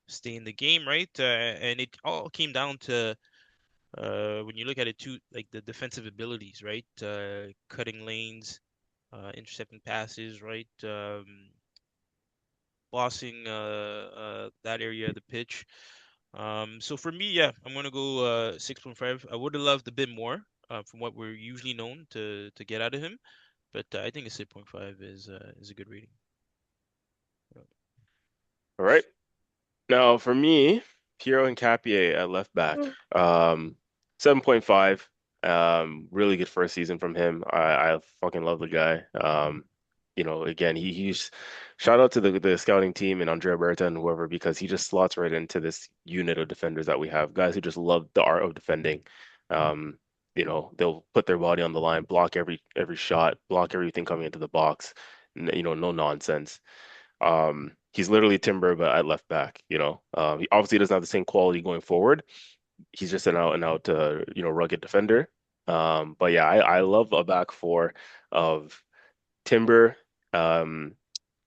stay in the game, right? And it all came down to when you look at it too, like the defensive abilities, right? Cutting lanes, intercepting passes, right? Bossing that area of the pitch. So for me, yeah, I'm gonna go 6.5. I would have loved a bit more from what we're usually known to get out of him, but I think a 6.5 is a good rating. All right. Now, for me, Piero and Capier at left back. 7.5. Really good first season from him. I fucking love the guy. Again, he's shout out to the scouting team and Andrea Berta and whoever because he just slots right into this unit of defenders that we have. Guys who just love the art of defending. Um, they'll put their body on the line, block every shot, block everything coming into the box. No nonsense. He's literally Timber, but at left back, He obviously doesn't have the same quality going forward. He's just an out and out, rugged defender. But yeah, I love a back four of Timber, um,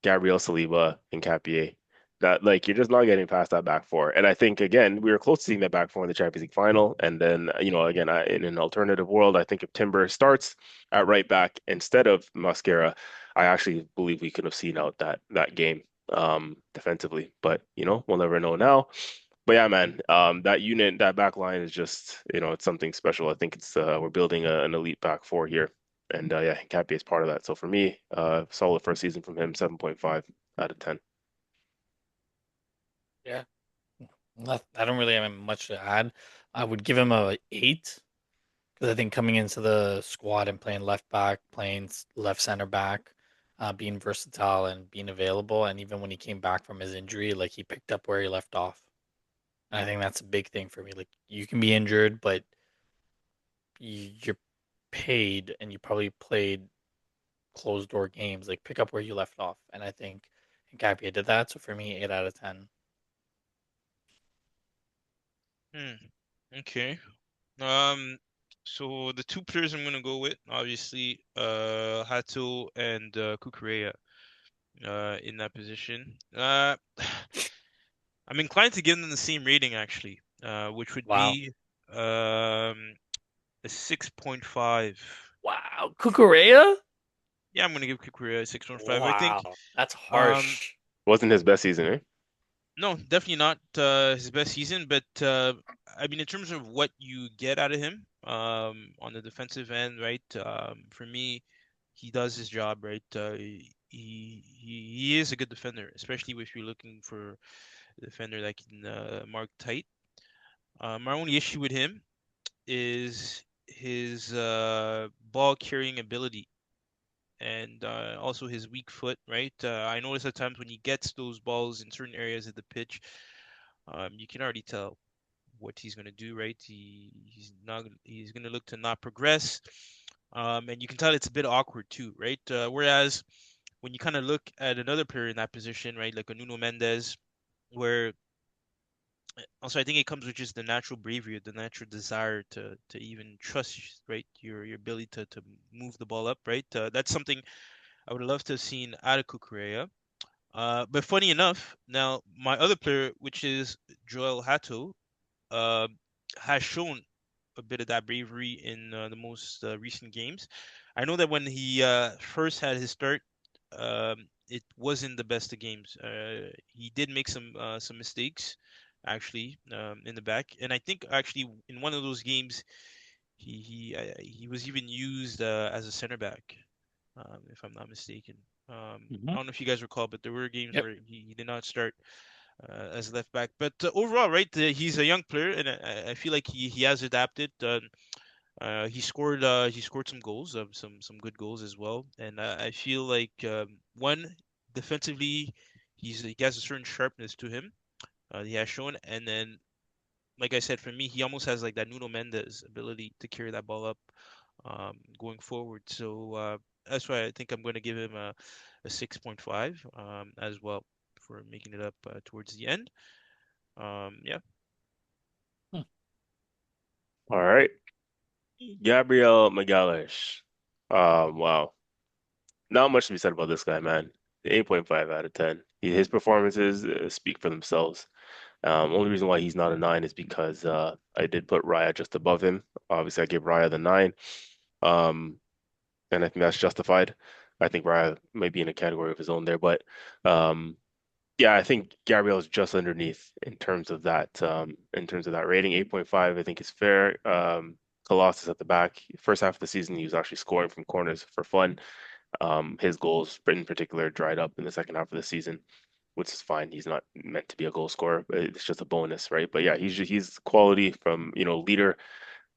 Gabriel Saliba, and Capier. That like you're just not getting past that back four. And I think again, we were close to seeing that back four in the Champions League final. And then, again, in an alternative world, I think if Timber starts at right back instead of Mascara, I actually believe we could have seen out that game defensively. But we'll never know now. But yeah, man, that unit, that back line is just, it's something special. I think it's we're building an elite back four here. And yeah, Cappy is part of that. So for me, solid first season from him, 7.5 out of 10. Yeah, I don't really have much to add. I would give him a 8 because I think coming into the squad and playing left back, playing left center back, being versatile and being available, and even when he came back from his injury, like he picked up where he left off. And I think that's a big thing for me. Like you can be injured, but you're paid and you probably played closed door games. Like pick up where you left off. And I think Nkapia did that. So for me, 8 out of 10. Hmm. Okay. Um, so the two players I'm gonna go with, obviously, Hato and Kukureya, in that position. I'm inclined to give them the same rating actually, which would Wow. be um a 6.5. Wow. Kukurea? Yeah, I'm gonna give Kukureya a 6.5. I think Wow. That's um harsh. Wasn't his best season, eh? no, definitely not his best season, but I mean in terms of what you get out of him on the defensive end, right? For me, he does his job, right? He is a good defender, especially if you're looking for a defender that can mark tight. My only issue with him is his ball carrying ability and also his weak foot, right? I notice at times when he gets those balls in certain areas of the pitch, you can already tell what he's going to do, right? He's going to look to not progress. And you can tell it's a bit awkward too, right? Whereas when you kind of look at another player in that position, right, like a Nuno Mendes, where also I think it comes with just the natural bravery, the natural desire to even trust, right, your ability to move the ball up, right? That's something I would love to have seen out of Cucurella. But funny enough, now my other player, which is Joel Hato, uh, has shown a bit of that bravery in the most recent games. I know that when he first had his start, it wasn't the best of games. He did make some mistakes actually in the back, and I think actually in one of those games He was even used as a center back, if I'm not mistaken. I Hmm. don't know if you guys recall, but there were games Yep. where he did not start as left back. But overall, right, he's a young player, and I feel like he has adapted. He scored some goals, some good goals as well. And I feel like one defensively, he has a certain sharpness to him. He has shown, and then like I said, for me, he almost has like that Nuno Mendes ability to carry that ball up going forward. So that's why I think I'm going to give him a 6.5 as well for making it up towards the end. Yeah. Hmm. All right. Gabriel Magalhaes. Wow. Not much to be said about this guy, man. 8.5 out of 10. His performances speak for themselves. Only reason why he's not a 9 is because I did put Raya just above him. Obviously, I gave Raya the 9. Um, and I think that's justified. I think Raya might be in a category of his own there, but um, yeah, I think Gabriel is just underneath in terms of that rating. 8.5, I think is fair. Colossus at the back. First half of the season, he was actually scoring from corners for fun. His goals, in particular, dried up in the second half of the season, which is fine. He's not meant to be a goal scorer, but it's just a bonus, right? But yeah, he's quality from, leader,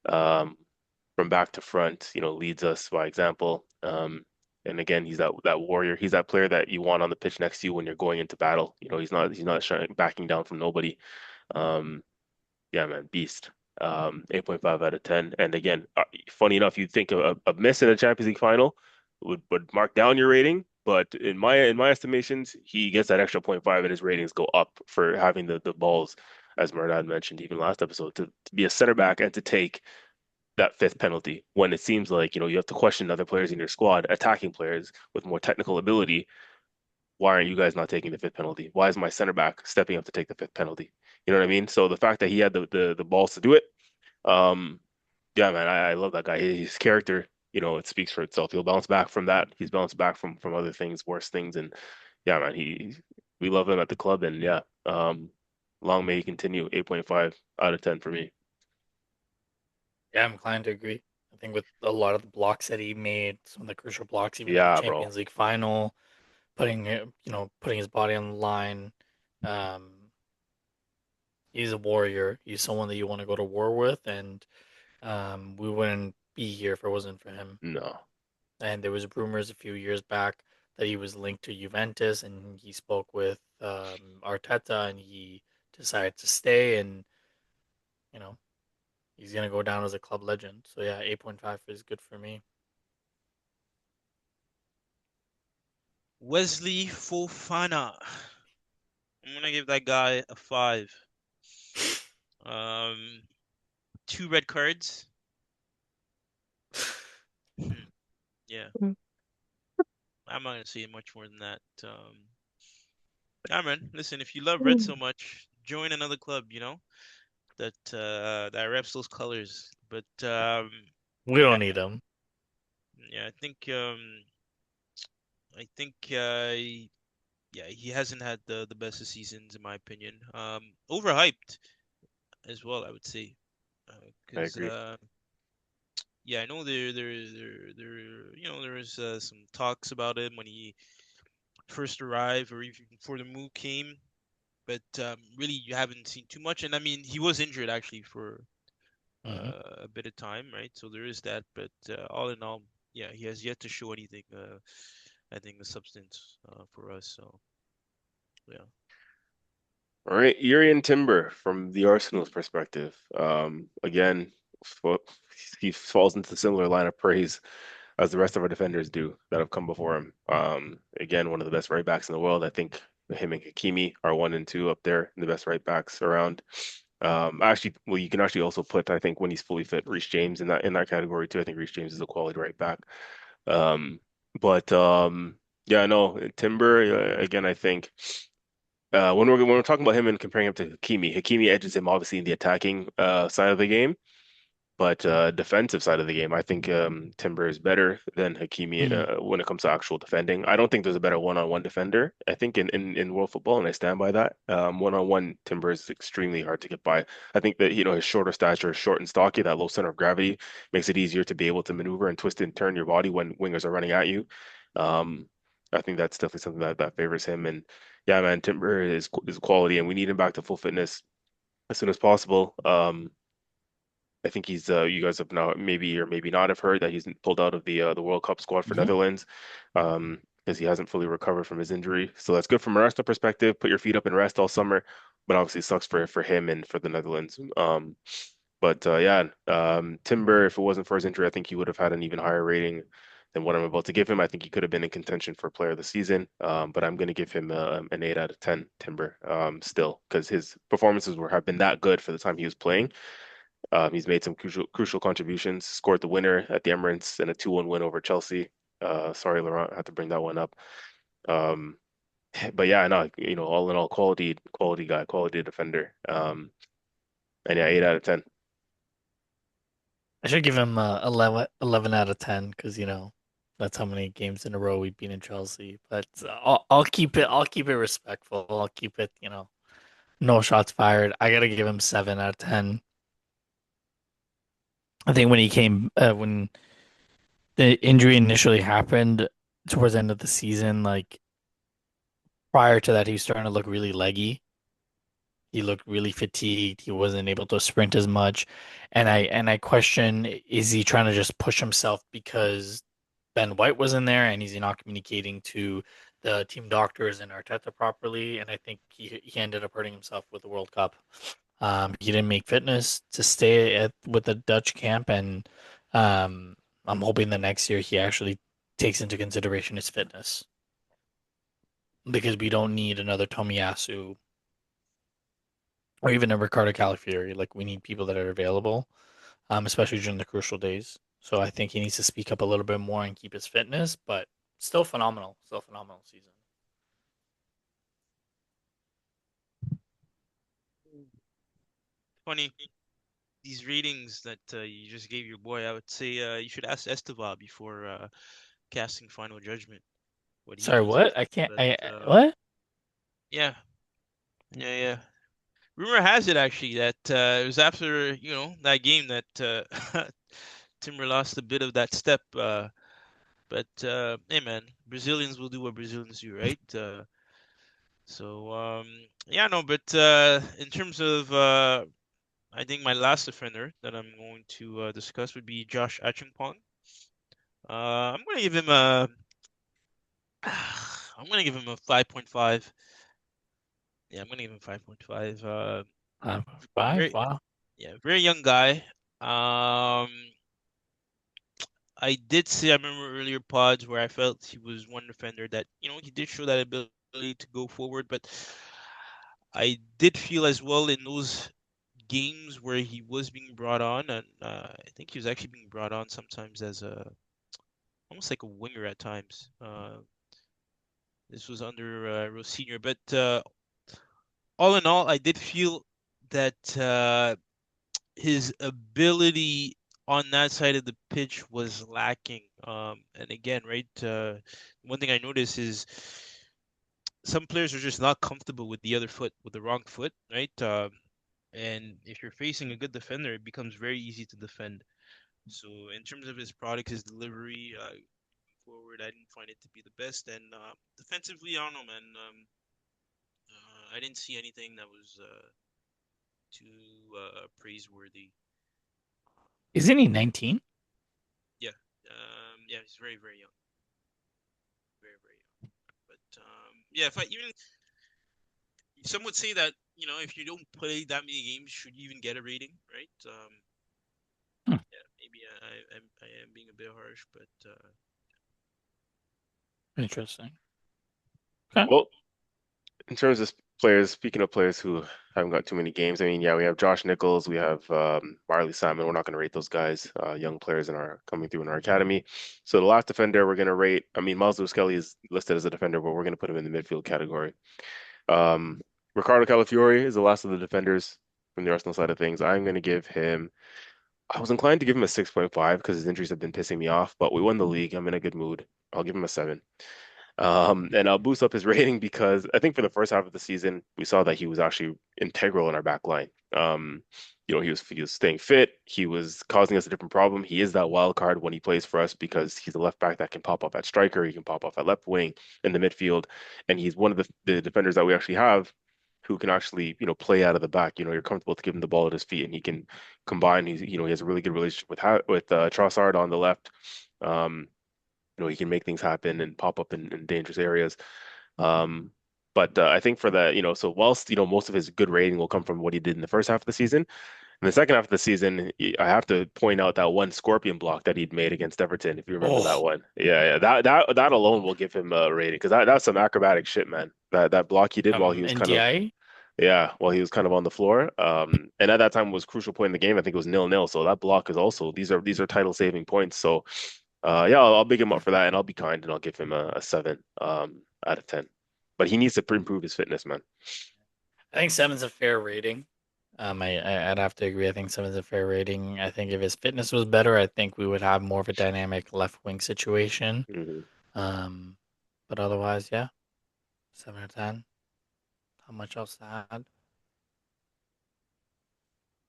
um, from back to front, leads us by example. And again, he's that warrior. He's that player that you want on the pitch next to you when you're going into battle. He's not backing down from nobody. Um, yeah, man, beast. 8.5 out of 10. And again, funny enough, you'd think a miss in a Champions League final would mark down your rating, but in my estimations, he gets that extra point 0.5 and his ratings go up for having the balls, as Murnad mentioned even last episode, to be a center back and to take that fifth penalty when it seems like, you have to question other players in your squad, attacking players with more technical ability. Why aren't you guys not taking the fifth penalty? Why is my center back stepping up to take the fifth penalty? You know what I mean? So the fact that he had the balls to do it, um, yeah, man, I love that guy. His character, it speaks for itself. He'll bounce back from that. He's bounced back from other things, worse things, and yeah, man, we love him at the club, and yeah, long may he continue. 8.5 out of 10 for me. Yeah, I'm inclined to agree. I think with a lot of the blocks that he made, some of the crucial blocks, even in the Yeah, bro. Champions League final, putting his body on the line. Um, he's a warrior. He's someone that you want to go to war with, and we wouldn't be here if it wasn't for him. No, And there was rumors a few years back that he was linked to Juventus, and he spoke with Arteta, and he decided to stay, and you know he's gonna go down as a club legend. So yeah, 8.5 is good for me. Wesley Fofana. I'm gonna give that guy a 5. Um, 2 red cards. Yeah, I'm not gonna say much more than that. Yeah, man. Listen, if you love red so much, join another club. That reps those colors. But We yeah, don't need him. yeah. I think yeah, he hasn't had the best of seasons in my opinion. Overhyped as well, I would say. I Because agree. yeah, I know there was some talks about him when he first arrived or even before the move came, but really you haven't seen too much. And I mean, he was injured actually for Hmm. a bit of time, right? So there is that. But all in all, yeah, he has yet to show anything. I think the substance for us. So yeah. All right, Urian Timber from the Arsenal's perspective. Again, fo- he falls into the similar line of praise as the rest of our defenders do that have come before him. Again, one of the best right backs in the world. I think him and Hakimi are 1 and 2 up there in the best right backs around. Actually, well, you can actually also put, I think, when he's fully fit, Reece James in that category too. I think Reece James is a quality right back. Um, but yeah, no, Timber again. I think when we're talking about him and comparing him to Hakimi, Hakimi edges him obviously in the attacking side of the game. But defensive side of the game, I think Timber is better than Hakimi Hmm. when it comes to actual defending. I don't think there's a better one-on-one defender. I think in world football, and I stand by that. One-on-one Timber is extremely hard to get by. I think that his shorter stature, short and stocky, that low center of gravity makes it easier to be able to maneuver and twist and turn your body when wingers are running at you. Um, I think that's definitely something that favors him. And yeah, man, Timber is quality, and we need him back to full fitness as soon as possible. I think he's you guys have now maybe or maybe not have heard that he's pulled out of the World Cup squad for Hmm. Netherlands because he hasn't fully recovered from his injury. So that's good from a Arsenal perspective. Put your feet up and rest all summer, but obviously it sucks for him and for the Netherlands. But yeah, Timber, if it wasn't for his injury, I think he would have had an even higher rating than what I'm about to give him. I think he could have been in contention for Player of the Season, but I'm going to give him an 8 out of 10, Timber, still, because his performances have been that good for the time he was playing. He's made some crucial contributions, scored the winner at the Emirates in a 2-1 win over Chelsea. Sorry, Laurent, I had to bring that one up. Um, but yeah, no, all in all, quality guy, quality defender. And yeah, 8 out of 10. I should give him 11 out of 10 because that's how many games in a row we've been in Chelsea. But I'll keep it respectful. I'll keep it no shots fired. I gotta give him 7 out of 10. I think when the injury initially happened towards the end of the season, like prior to that, he was starting to look really leggy. He looked really fatigued. He wasn't able to sprint as much. And I question, is he trying to just push himself because Ben White was in there and he's not communicating to the team doctors and Arteta properly? And I think he ended up hurting himself with the World Cup. He didn't make fitness to stay with the Dutch camp, and um, I'm hoping the next year he actually takes into consideration his fitness because we don't need another Tomiyasu or even a Ricardo Calafiori. Like we need people that are available, especially during the crucial days. So I think he needs to speak up a little bit more and keep his fitness, but still phenomenal season. Funny, these ratings that you just gave your boy, I would say you should ask Esteban before casting final judgment what he Sorry, thinks. what? I can't. But I what? yeah, yeah. Rumor has it actually that it was after that game that Timber lost a bit of that step. But hey, man, Brazilians will do what Brazilians do, right? So yeah, no, but in terms of I think my last offender that I'm going to discuss would be Josh Achimpong. I'm gonna give him a I'm gonna give him a 5.5. Yeah, I'm gonna give him 5.5. Five. Very Wow. yeah, very young guy. Um, I did say I remember earlier pods where I felt he was one defender that he did show that ability to go forward, but I did feel as well in those games where he was being brought on, and I think he was actually being brought on sometimes as a almost like a winger at times. This was under Rose Senior, but all in all, I did feel that his ability on that side of the pitch was lacking. And again, right, one thing I noticed is some players are just not comfortable with the other foot, with the wrong foot, right? And if you're facing a good defender, it becomes very easy to defend. So in terms of his product, his delivery forward, I didn't find it to be the best. And defensively, I don't know, man. I didn't see anything that was too praiseworthy. Isn't he 19? Yeah, yeah, he's very, very young, very, very young. But yeah, if I even some would say that if you don't play that many games, should you even get a rating, right? Hmm, Yeah, maybe I am being a bit harsh, but interesting. Okay. Well, in terms of players, speaking of players who haven't got too many games, I mean, yeah, we have Josh Nichols, we have Marley Simon. We're not going to rate those guys, young players in our coming through in our academy. So the last defender we're going to rate, I mean, Miles Lewis-Kelly is listed as a defender, but we're going to put him in the midfield category. Um, Ricardo Calafiori is the last of the defenders from the Arsenal side of things. I'm going to give him I was inclined to give him a 6.5 because his injuries have been pissing me off, but we won the league. I'm in a good mood. I'll give him a 7. And I'll boost up his rating because I think for the first half of the season, we saw that he was actually integral in our back line. He was staying fit. He was causing us a different problem. He is that wild card when he plays for us because he's a left back that can pop up at striker. He can pop up at left wing in the midfield, and he's one of the defenders that we actually have who can actually play out of the back. You're comfortable to give him the ball at his feet, and he can combine. He has a really good relationship with Trossard on the left. Um, he can make things happen and pop up in dangerous areas. Um, but I think for that, so whilst most of his good rating will come from what he did in the first half of the season, in the second half of the season, I have to point out that one scorpion block that he'd made against Everton, if you remember that Oh, one. Yeah, yeah, that alone will give him a rating because that's some acrobatic shit, man. That block he did while he was kind of NDI. yeah, while he was kind of on the floor. And at that time was a crucial point in the game. I think it was 0-0. So that block is also these are title saving points. So yeah, I'll big him up for that, and I'll be kind, and I'll give him a 7 out of 10. But he needs to improve his fitness, man. I think seven's a fair rating. I'd have to agree. I think seven's a fair rating. I think if his fitness was better, I think we would have more of a dynamic left wing situation. Hmm. Um, but otherwise, yeah, 7 or 10. How much else to add?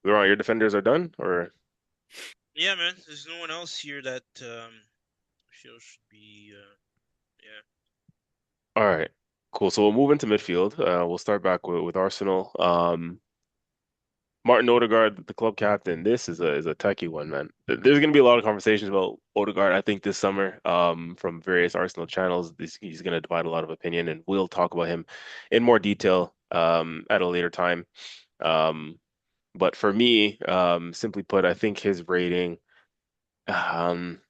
Laurent, your defenders are done, or Yeah, man. There's no one else here that I feel should be. Yeah. all right, cool. So we'll move into midfield. We'll start back with Arsenal. Martin Odegaard, the club captain. This is a techie one, man. There's going to be a lot of conversations about Odegaard, I think, this summer, from various Arsenal channels. He's going to divide a lot of opinion, and we'll talk about him in more detail at a later time. Um, but for me, simply put, I think his rating. Um,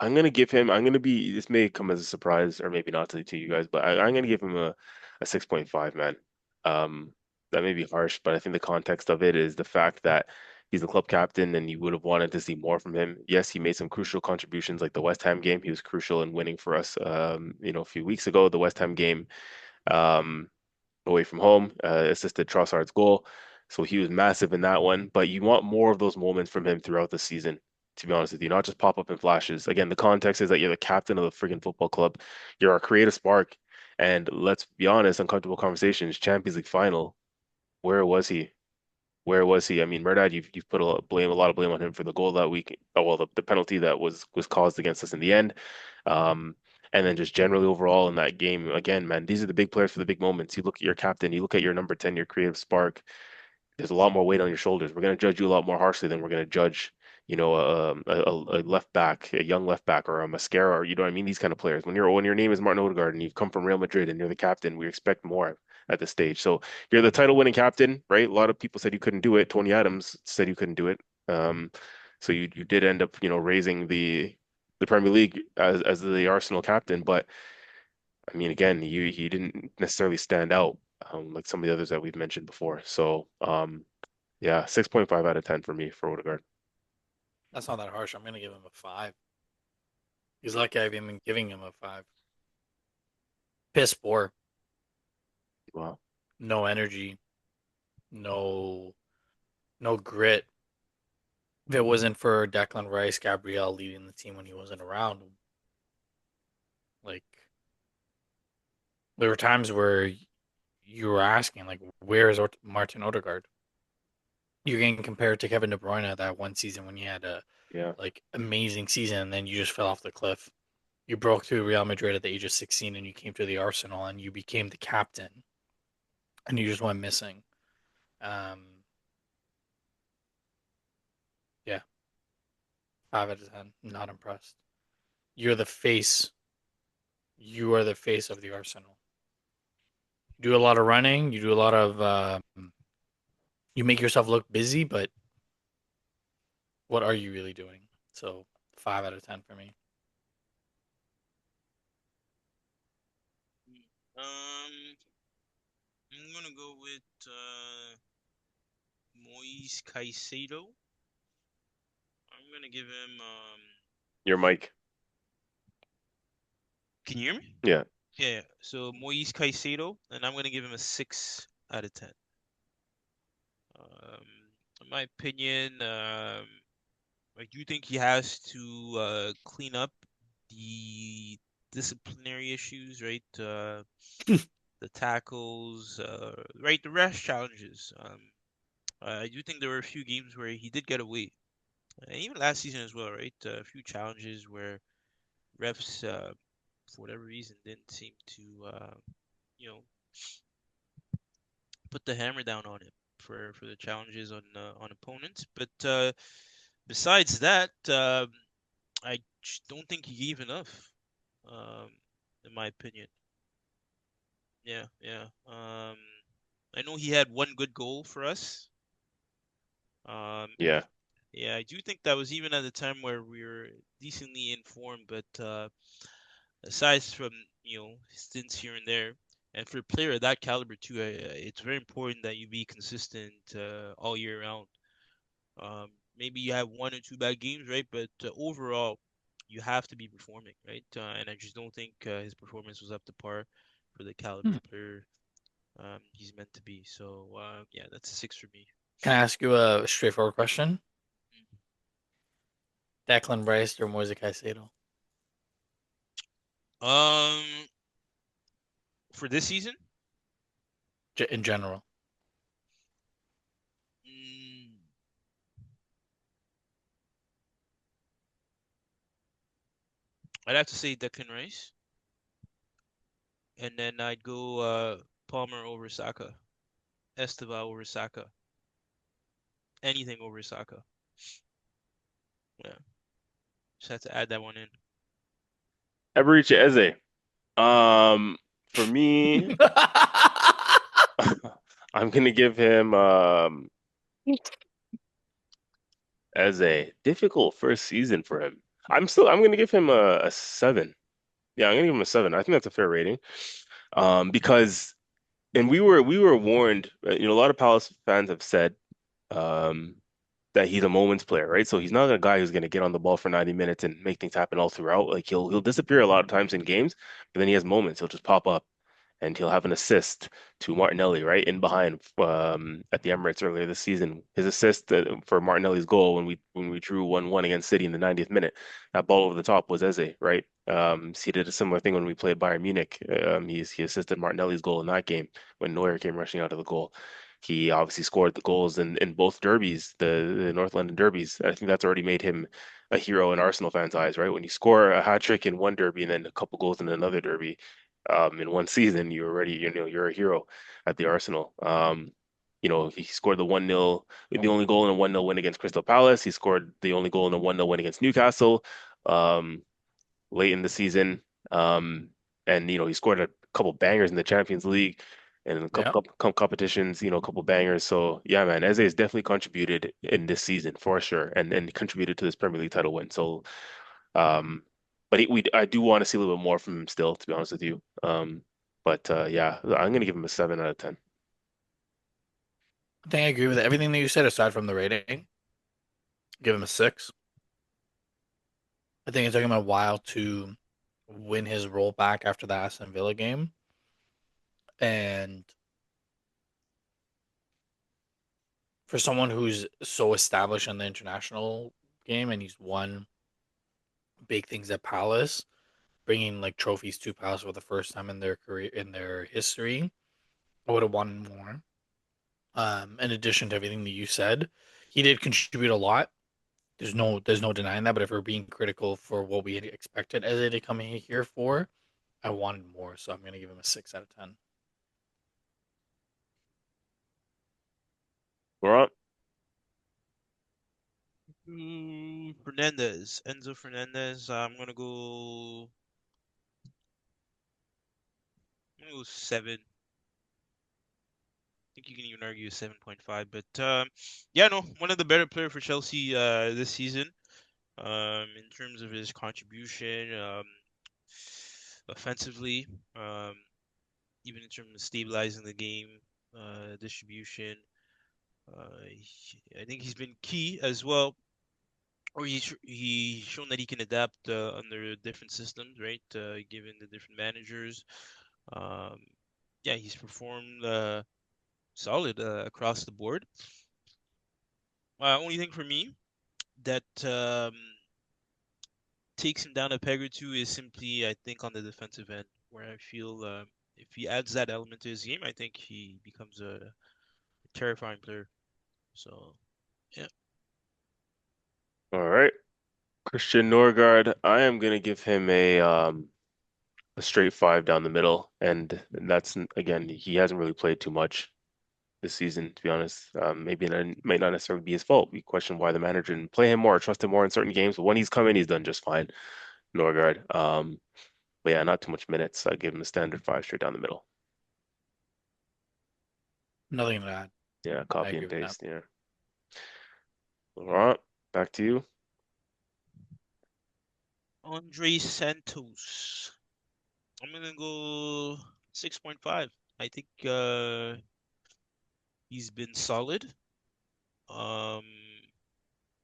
I'm gonna be, this may come as a surprise or maybe not to you guys, but I'm gonna give him a 6.5, man. That may be harsh, but I think the context of it is the fact that he's the club captain and you would have wanted to see more from him. Yes, he made some crucial contributions like the West Ham game. He was crucial in winning for us, a few weeks ago, the West Ham game. Um, Away from home, assisted Trossard's goal. So he was massive in that one. But you want more of those moments from him throughout the season, to be honest with you, not just pop up in flashes. Again, the context is that you're the captain of the freaking football club. You're our creative spark. And let's be honest, uncomfortable conversations, Champions League final, where was he? Where was he? I mean, Murdad, you've put a lot of blame on him for the goal that week. Oh, well, the penalty that was caused against us in the end. Um, and then just generally overall in that game, again, man, these are the big players for the big moments. You look at your captain, you look at your number 10, your creative spark. There's a lot more weight on your shoulders. We're going to judge you a lot more harshly than we're going to judge, a left back, a young left back, or a Mascara, or you know what I mean? These kind of players. When your name is Martin Odegaard and you've come from Real Madrid and you're the captain, we expect more at this stage. So you're the title winning captain, right? A lot of people said you couldn't do it. Tony Adams said you couldn't do it. So you did end up, raising the Premier League as the Arsenal captain, but I mean, again, he didn't necessarily stand out like some of the others that we've mentioned before. So yeah, 6.5 out of 10 for me for Odegaard. That's not that harsh. I'm gonna give him a 5. He's lucky I've even been giving him a 5. Piss poor. Wow. No energy. No, no grit. If it wasn't for Declan Rice, Gabriel leading the team when he wasn't around, like there were times where you were asking, like, where is Martin Odegaard? You're getting compared to Kevin De Bruyne that one season when you had a Yeah. like amazing season and then you just fell off the cliff. You broke through Real Madrid at the age of 16 and you came to the Arsenal and you became the captain and you just went missing. Um, yeah, 5 out of 10. Not impressed. You're the face. You are the face of the Arsenal. You do a lot of running. You do a lot of. You make yourself look busy, but what are you really doing? So 5 out of 10 for me. Um, I'm gonna go with Moise Caicedo. I'm gonna give him. Your Mike. Can you hear me? Yeah. Yeah. Yeah. So Moise Caicedo, and I'm gonna give him a 6 out of 10. Um, in my opinion, I do think he has to clean up the disciplinary issues, right? The tackles, right? The rash challenges. I do think there were a few games where he did get away, and even last season as well, right? A few challenges where refs, for whatever reason, didn't seem to, you know, put the hammer down on him for the challenges on opponents. But besides that, I just don't think he gave enough, um, in my opinion. Yeah, yeah. I know he had one good goal for us. Um, Yeah. yeah, I do think that was even at the time where we were decently informed, but aside from, stints here and there, and for a player of that caliber too, it's very important that you be consistent all year round. Maybe you have one or two bad games, right? But overall, you have to be performing, right? And I just don't think his performance was up to par for the caliber Hmm. player he's meant to be. So yeah, that's a six for me. Can I ask you a straightforward question? Declan Rice or Moise Caicedo? Um, for this season, In general. mm, I'd have to say Declan Rice, and then I'd go Palmer over Saka, Esteva over Saka, anything over Saka. Yeah, just had to add that one in. Eberechi Eze. For me, I'm gonna give him as a difficult first season for him. I'm gonna give him a seven. Yeah, I'm gonna give him a seven. I think that's a fair rating. Because and we were warned, a lot of Palace fans have said um that he's a moments player, right? So he's not a guy who's going to get on the ball for 90 minutes and make things happen all throughout. Like he'll disappear a lot of times in games, but then he has moments. He'll just pop up and he'll have an assist to Martinelli right in behind at the Emirates earlier this season. His assist for Martinelli's goal when we drew 1-1 against City in the 90th minute. That ball over the top was Eze, right? So he did a similar thing when we played Bayern Munich. He assisted Martinelli's goal in that game when Neuer came rushing out of the goal. He obviously scored the goals in both derbies, the North London derbies. I think that's already made him a hero in Arsenal fans' eyes, right? When you score a hat trick in one derby and then a couple goals in another derby, in one season, you're a hero at the Arsenal. He scored the 1-0, the only goal in a 1-0 win against Crystal Palace. He scored the only goal in a 1-0 win against Newcastle. Um, Late in the season. And he scored a couple bangers in the Champions League and a Yeah. couple competitions, a couple bangers. So yeah, man, Eze has definitely contributed in this season for sure, and contributed to this Premier League title win. So, um, but I do want to see a little bit more from him still, to be honest with you. But yeah, I'm gonna give him a 7 out of 10. I think I agree with everything that you said aside from the rating. Give him a six. I think it took him a while to win his role back after the Aston Villa game. And for someone who's so established in the international game and he's won big things at Palace, bringing like trophies to Palace for the first time in their career, in their history, I would have wanted more. In addition to everything that you said, he did contribute a lot. There's no denying that. But if we're being critical for what we had expected as it to come in here for, I wanted more. So I'm gonna give him a 6 out of 10. Laurent, Fernandez, Enzo Fernandez. I'm gonna go 7. I think you can even argue 7.5. But yeah, no, one of the better player for Chelsea this season. In terms of his contribution, offensively, even in terms of stabilizing the game, distribution. I think he's been key as well, or he's shown that he can adapt under different systems, right? Given the different managers. Um, yeah, he's performed solid across the board. Only thing for me that takes him down a peg or two is simply, I think, on the defensive end, where I feel if he adds that element to his game, I think he becomes a terrifying player. So, yeah. All right. Christian Norgard, I am gonna give him a straight five down the middle, and that's again he hasn't really played too much this season, to be honest. Maybe it might not necessarily be his fault. We question why the manager didn't play him more, or trust him more in certain games. But when he's come in, he's done just fine. Norgard. But yeah, not too much minutes. I give him a standard five straight down the middle. Nothing to add. Yeah, I copy agree and with that. paste. Yeah. All right, back to you. Andre Santos. I'm gonna go 6.5. I think he's been solid. Um,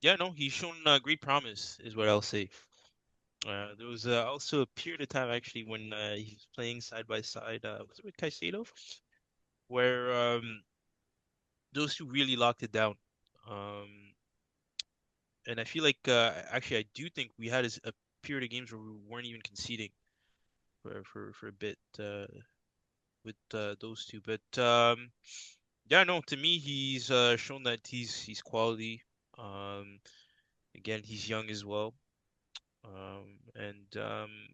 yeah, no, he's shown great promise, is what I'll say. There was also a period of time actually when he was playing side by side. Was it with Caicedo? Where those two really locked it down. Um, and I feel like actually I do think we had a period of games where we weren't even conceding for a bit with those two. But yeah, no, to me he's shown that he's quality. Um, again, he's young as well. And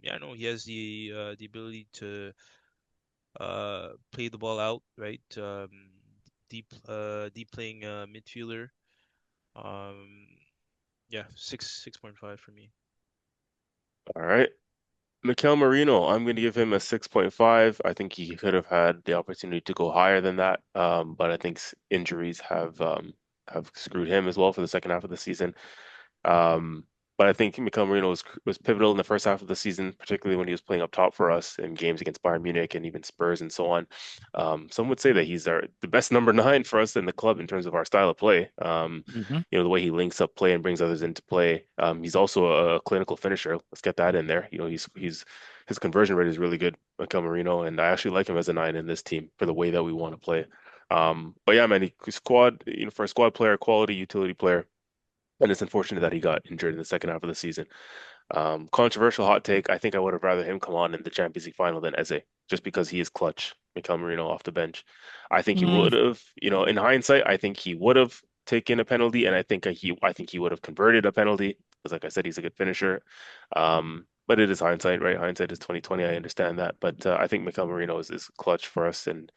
yeah, no, he has the ability to play the ball out, right? Deep playing midfielder. Um, yeah, 6.5 for me. All right. Mikel Marino, I'm going to give him a 6.5. I think he could have had the opportunity to go higher than that, but I think injuries have screwed him as well for the second half of the season. Um, but I think Mikel Merino was pivotal in the first half of the season, particularly when he was playing up top for us in games against Bayern Munich and even Spurs and so on. Some would say that he's the best number nine for us in the club in terms of our style of play. Hmm. The way he links up play and brings others into play. He's also a clinical finisher. Let's get that in there. He's his conversion rate is really good, Mikel Merino, and I actually like him as a nine in this team for the way that we want to play. But yeah, man, for a squad player, quality utility player. And it's unfortunate that he got injured in the second half of the season. Controversial hot take. I think I would have rather him come on in the Champions League final than Eze, just because he is clutch. Mikel Merino off the bench. I think he Mm, would have, in hindsight, I think he would have taken a penalty, and I think he would have converted a penalty because, like I said, he's a good finisher. But it is hindsight, right? Hindsight is 2020. I understand that, but I think Mikel Merino is clutch for us, and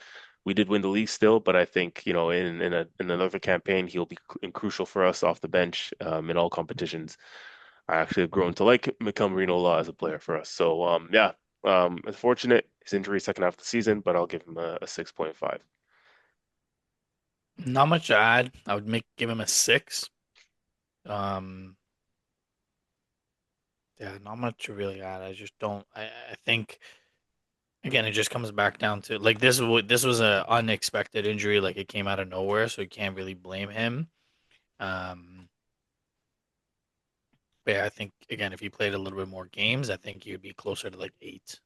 we did win the league still. But I think in another campaign, he'll be crucial for us off the bench in all competitions. I actually have grown to like Mikel Merino a lot as a player for us. So yeah, unfortunate his injury second half of the season, but I'll give him a 6.5. not much to add. I would give him a six. Um, yeah, not much to really add. I just don't. I think again, it just comes back down to like this was a unexpected injury. Like it came out of nowhere, so you can't really blame him. Um, but yeah, I think again, if he played a little bit more games, I think he would be closer to like eight,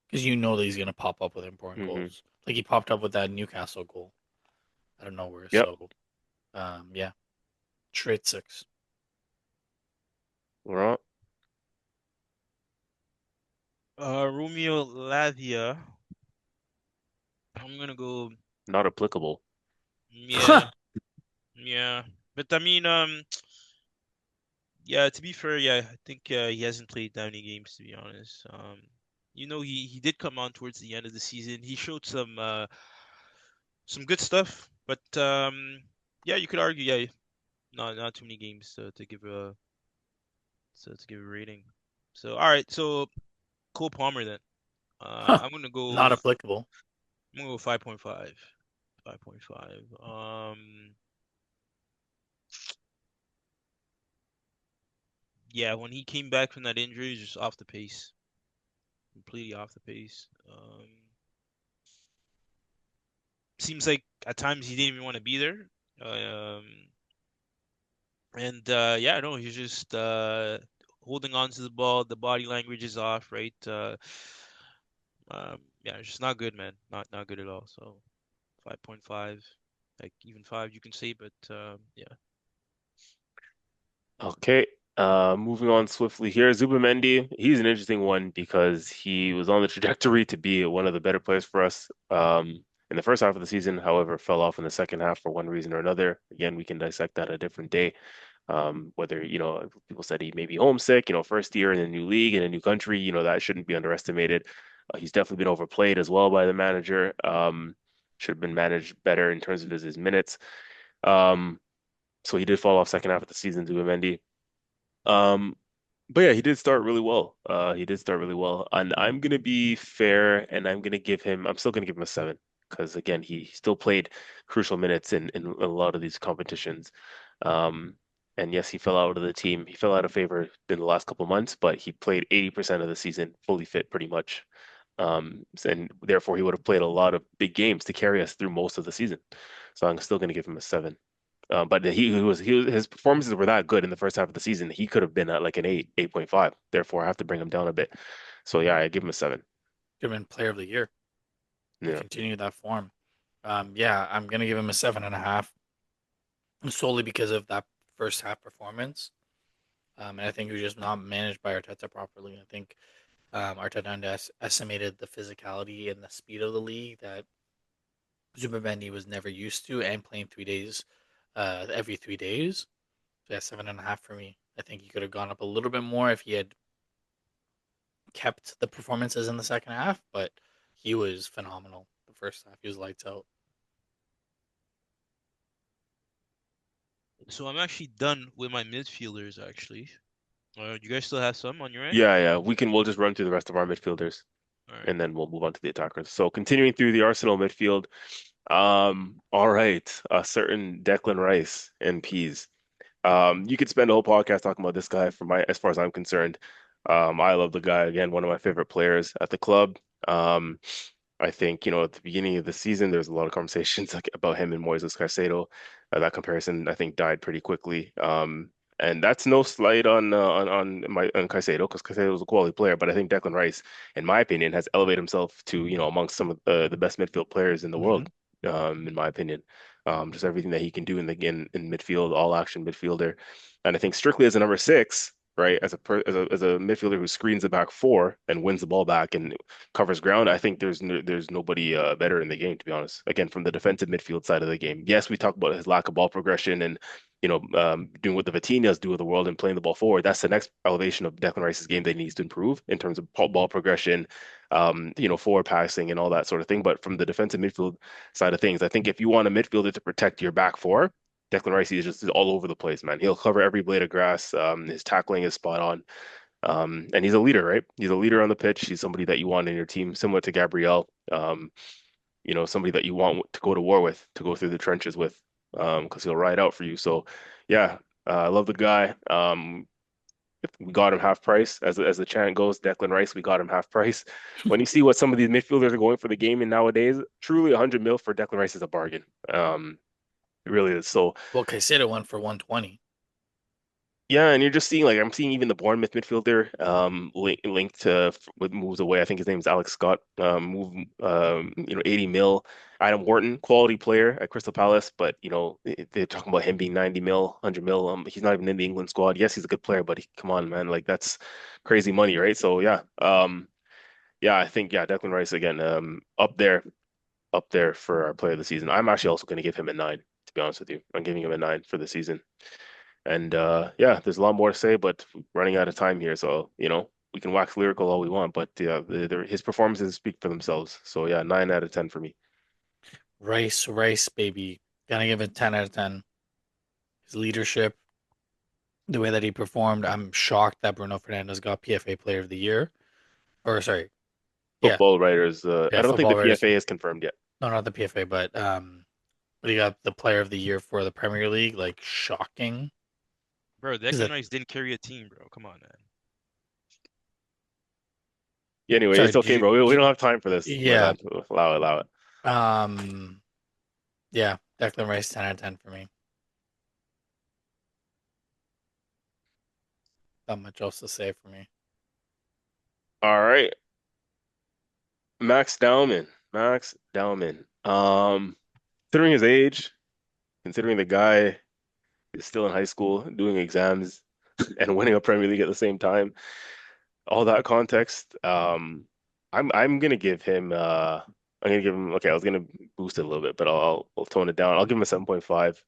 because you know that he's gonna pop up with important Hmm. goals. Like he popped up with that Newcastle goal out of nowhere. Yep. So yeah, straight six. We're on. Romeo Lavia. I'm gonna go. Not applicable. Yeah, yeah. But I mean, yeah. To be fair, yeah, I think he hasn't played that many games to be honest. He did come on towards the end of the season. He showed some good stuff, but yeah, you could argue, yeah, not too many games to give a rating. So all right, so Cole Palmer then. Huh. Not applicable. I'm gonna go 5.5. 5.5. Yeah, when he came back from that injury, he was just off the pace, completely off the pace. Seems like at times he didn't even want to be there. Um, and yeah, no, he's just holding on to the ball. The body language is off, right? Yeah, it's just not good, man. Not good at all. So 5.5, like even five, you can say, but yeah. Okay. Moving on swiftly here. Zubimendi, he's an interesting one because he was on the trajectory to be one of the better players for us in the first half of the season, however, fell off in the second half for one reason or another. Again, we can dissect that a different day. Whether, people said he may be homesick, first year in a new league in a new country, that shouldn't be underestimated. He's definitely been overplayed as well by the manager. Should have been managed better in terms of his minutes. Um, so he did fall off second half of the season, Zubimendi. Um, but yeah, he did start really well. He did start really well, and I'm gonna be fair, and I'm still gonna give him a seven because again, he still played crucial minutes in a lot of these competitions. Um, and yes, he fell out of the team. He fell out of favor in the last couple months, but he played 80% of the season fully fit, pretty much. And therefore, he would have played a lot of big games to carry us through most of the season. So I'm still gonna give him a seven. But his performances were that good in the first half of the season. He could have been at like an 8.5. Therefore, I have to bring him down a bit. So yeah, I give him a seven. Give him Player of the Year to Yeah. continue that form. Yeah, I'm gonna give him a 7.5 solely because of that first half performance. And I think he was just not managed by Arteta properly. I think Arteta underestimated the physicality and the speed of the league that Zubimendi was never used to, and playing 3 days, every 3 days. So yeah, 7.5 for me. I think he could have gone up a little bit more if he had kept the performances in the second half, but he was phenomenal the first half. He was lights out. So I'm actually done with my midfielders, actually. You guys still have some on your end? Yeah, yeah. We'll just run through the rest of our midfielders All right. and then we'll move on to the attackers. So continuing through the Arsenal midfield, all right, a certain Declan Rice and Peas. You could spend a whole podcast talking about this guy as far as I'm concerned. I love the guy again, one of my favorite players at the club. Um, I think, at the beginning of the season, there's a lot of conversations like about him and Moises Caicedo. That comparison, I think, died pretty quickly. And that's no slight on Caicedo because Caicedo was a quality player, but I think Declan Rice, in my opinion, has elevated himself to, amongst some of the best midfield players in the Mm-hmm. world, in my opinion. Just everything that he can do in midfield, all action midfielder. And I think strictly as a number six, right, as a midfielder who screens the back four and wins the ball back and covers ground, I think there's nobody better in the game, to be honest. Again, from the defensive midfield side of the game. Yes, we talk about his lack of ball progression and doing what the Vitinhas do with the world and playing the ball forward. That's the next elevation of Declan Rice's game that he needs to improve in terms of ball progression, forward passing and all that sort of thing. But from the defensive midfield side of things, I think if you want a midfielder to protect your back four, Declan Rice is just all over the place, man. He'll cover every blade of grass. His tackling is spot on. And he's a leader, right? He's a leader on the pitch. He's somebody that you want in your team, similar to Gabriel. Somebody that you want to go to war with, to go through the trenches with, because he'll ride out for you. So, yeah, I love the guy. We got him half price, as the chant goes. Declan Rice, we got him half price. When you see what some of these midfielders are going for the game in nowadays, truly 100 mil for Declan Rice is a bargain. It really is. So Well, Caicedo went for 120. yeah, and you're just seeing like I'm seeing even the Bournemouth midfielder linked to with moves away. I think his name is Alex Scott. Move 80 mil. Adam Wharton, quality player at Crystal Palace, but they're talking about him being 90 mil, 100 mil. He's not even in the England squad. Yes, he's a good player, but come on, man, like that's crazy money, right? So yeah, yeah, I think yeah, Declan Rice again, up there for our player of the season. I'm actually also going to give him a nine, to be honest with you. I'm giving him a nine for the season. And yeah, there's a lot more to say, but running out of time here, so we can wax lyrical all we want, but yeah, his performances speak for themselves. So yeah, 9 out of 10 for me. Rice, baby. Gonna give it 10 out of 10. His leadership, the way that he performed, I'm shocked that Bruno Fernandes got PFA Player of the Year. Or sorry, yeah, Football writers, I yeah, don't think the football writers. PFA is confirmed yet. No, not the PFA, but he got the Player of the Year for the Premier League. Like shocking. Bro, Is Declan that Rice didn't carry a team, bro. Come on, man. Yeah, anyway, sorry? it's okay, bro. We don't have time for this. My Yeah. bad. Allow it, allow it. Um. Yeah. Declan Rice 10 out of 10 for me. Not much else to say for me. All right, Max Dowman. Max Dowman. Considering his age, considering the guy is still in high school doing exams. and winning a Premier League at the same time. All that context, I'm gonna give him okay, I was gonna boost it a little bit, but I'll tone it down. I'll give him a 7.5.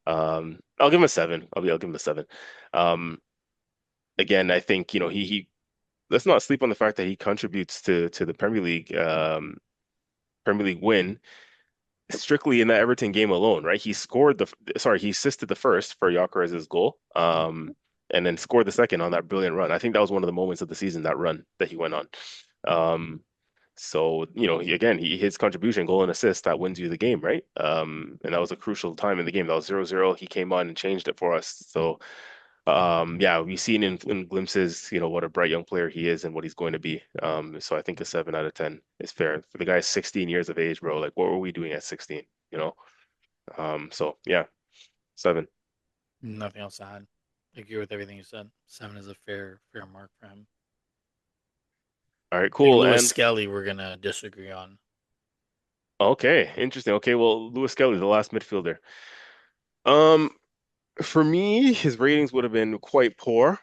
I'll give him a 7. I'll give him a 7. Um, again, I think, he let's not sleep on the fact that he contributes to the Premier League win strictly in that Everton game alone, right? He assisted the first for Gyökeres's goal, and then scored the second on that brilliant run. I think that was one of the moments of the season, that run that he went on. Um, so, his contribution, goal and assist, that wins you the game, right? And that was a crucial time in the game. That was 0-0. He came on and changed it for us. So, yeah, we've seen in glimpses, what a bright young player he is and what he's going to be. So I think a 7 out of 10 is fair. For the guy's 16 years of age, bro, like what were we doing at 16, you know? So yeah, 7. Nothing else to add. I agree with everything you said. 7 is a fair mark for him. All right, I think cool. Lewis And Skelly we're gonna disagree on. okay, interesting. Okay, well, Lewis Kelly, the last midfielder. Um, for me, his ratings would have been quite poor.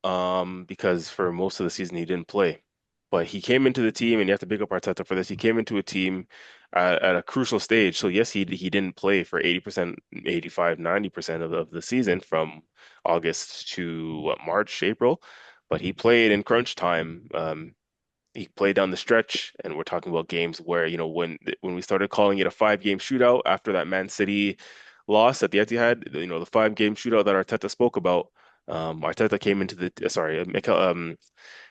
Because for most of the season he didn't play. But he came into the team, and you have to big up Arteta for this. He came into a team at a crucial stage. So yes, he didn't play for 80%, 85, 90% of the season from August to March, April, but he played in crunch time. He played down the stretch, and we're talking about games where, when we started calling it a 5 game shootout after that Man City loss at the Etihad, the 5 game shootout that Arteta spoke about. Arteta came into the sorry,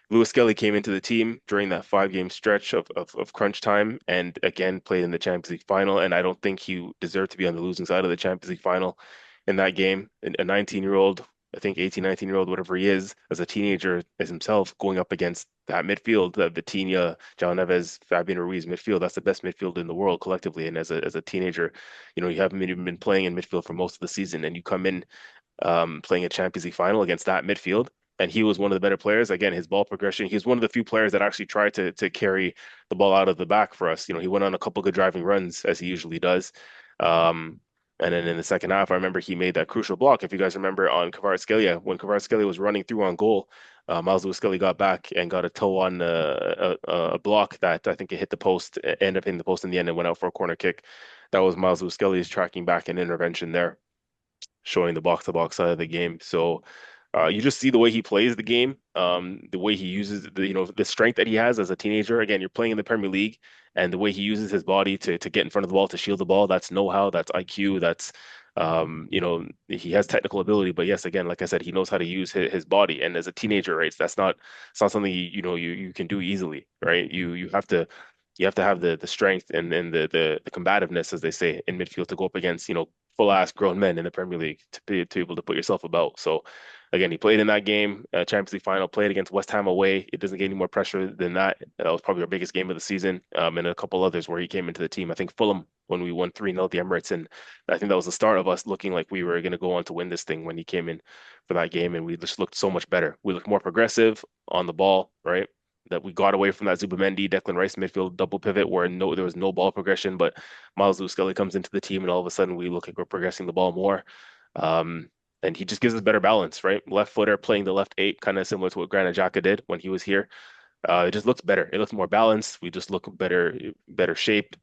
Lewis Skelly came into the team during that 5 game stretch of crunch time, and again played in the Champions League final. And I don't think he deserved to be on the losing side of the Champions League final in that game. A 19-year-old, I think 18, 19-year-old, whatever he is, as a teenager, as himself, going up against that midfield, the Vitinha, João Neves, Fabian Ruiz midfield. That's the best midfield in the world collectively. And as a teenager, you haven't even been playing in midfield for most of the season, and you come in playing a Champions League final against that midfield. And he was one of the better players. Again, his ball progression, he's one of the few players that actually tried to carry the ball out of the back for us. He went on a couple good driving runs as he usually does. Um, and then in the second half, I remember he made that crucial block. If you guys remember on Kvaratskhelia, when Kvaratskhelia was running through on goal, Miles Lewis-Skelly got back and got a toe on a block that I think it hit the post, ended up hitting the post in the end and went out for a corner kick. That was Miles Lewis-Skelly's tracking back and intervention there, showing the box to box side of the game. So you just see the way he plays the game, the way he uses the strength that he has as a teenager. Again, you're playing in the Premier League, and the way he uses his body to get in front of the ball, to shield the ball. That's know-how, that's IQ, that's he has technical ability. But yes, again, like I said, he knows how to use his body. And as a teenager, right, it's not something you can do easily, right? You have to have the strength and the combativeness, as they say, in midfield to go up against, full ass grown men in the Premier League to be able to put yourself about. So again, he played in that game, Champions League final, played against West Ham away. It doesn't get any more pressure than that. That was probably our biggest game of the season. And a couple others where he came into the team. I think Fulham when we won 3-0 at the Emirates. And I think that was the start of us looking like we were going to go on to win this thing when he came in for that game. And we just looked so much better. We looked more progressive on the ball, right? That we got away from that Zubimendi, Declan Rice midfield double pivot where there was no ball progression, but Miles Lewis-Skelly comes into the team and all of a sudden we look like we're progressing the ball more. Um, and he just gives us better balance, right? Left footer playing the left eight, kind of similar to what Granit Xhaka did when he was here. It just looks better. It looks more balanced. We just look better shaped.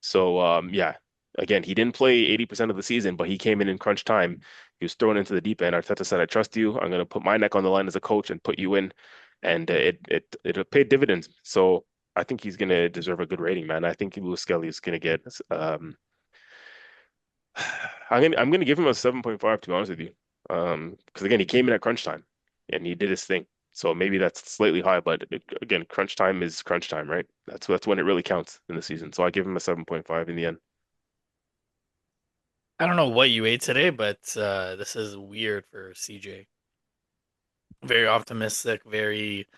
So yeah, again, he didn't play 80% of the season, but he came in crunch time. He was thrown into the deep end. Arteta said, "I trust you. I'm going to put my neck on the line as a coach and put you in," and it paid dividends. So I think he's going to deserve a good rating, man. I think Lewis Skelly is going to get. I'm gonna give him a 7.5 to be honest with you. Because again, he came in at crunch time and he did his thing. So maybe that's slightly high, but again, crunch time is crunch time, right? That's when it really counts in the season. So I give him a 7.5 in the end. I don't know what you ate today, but this is weird for CJ. Very optimistic, very,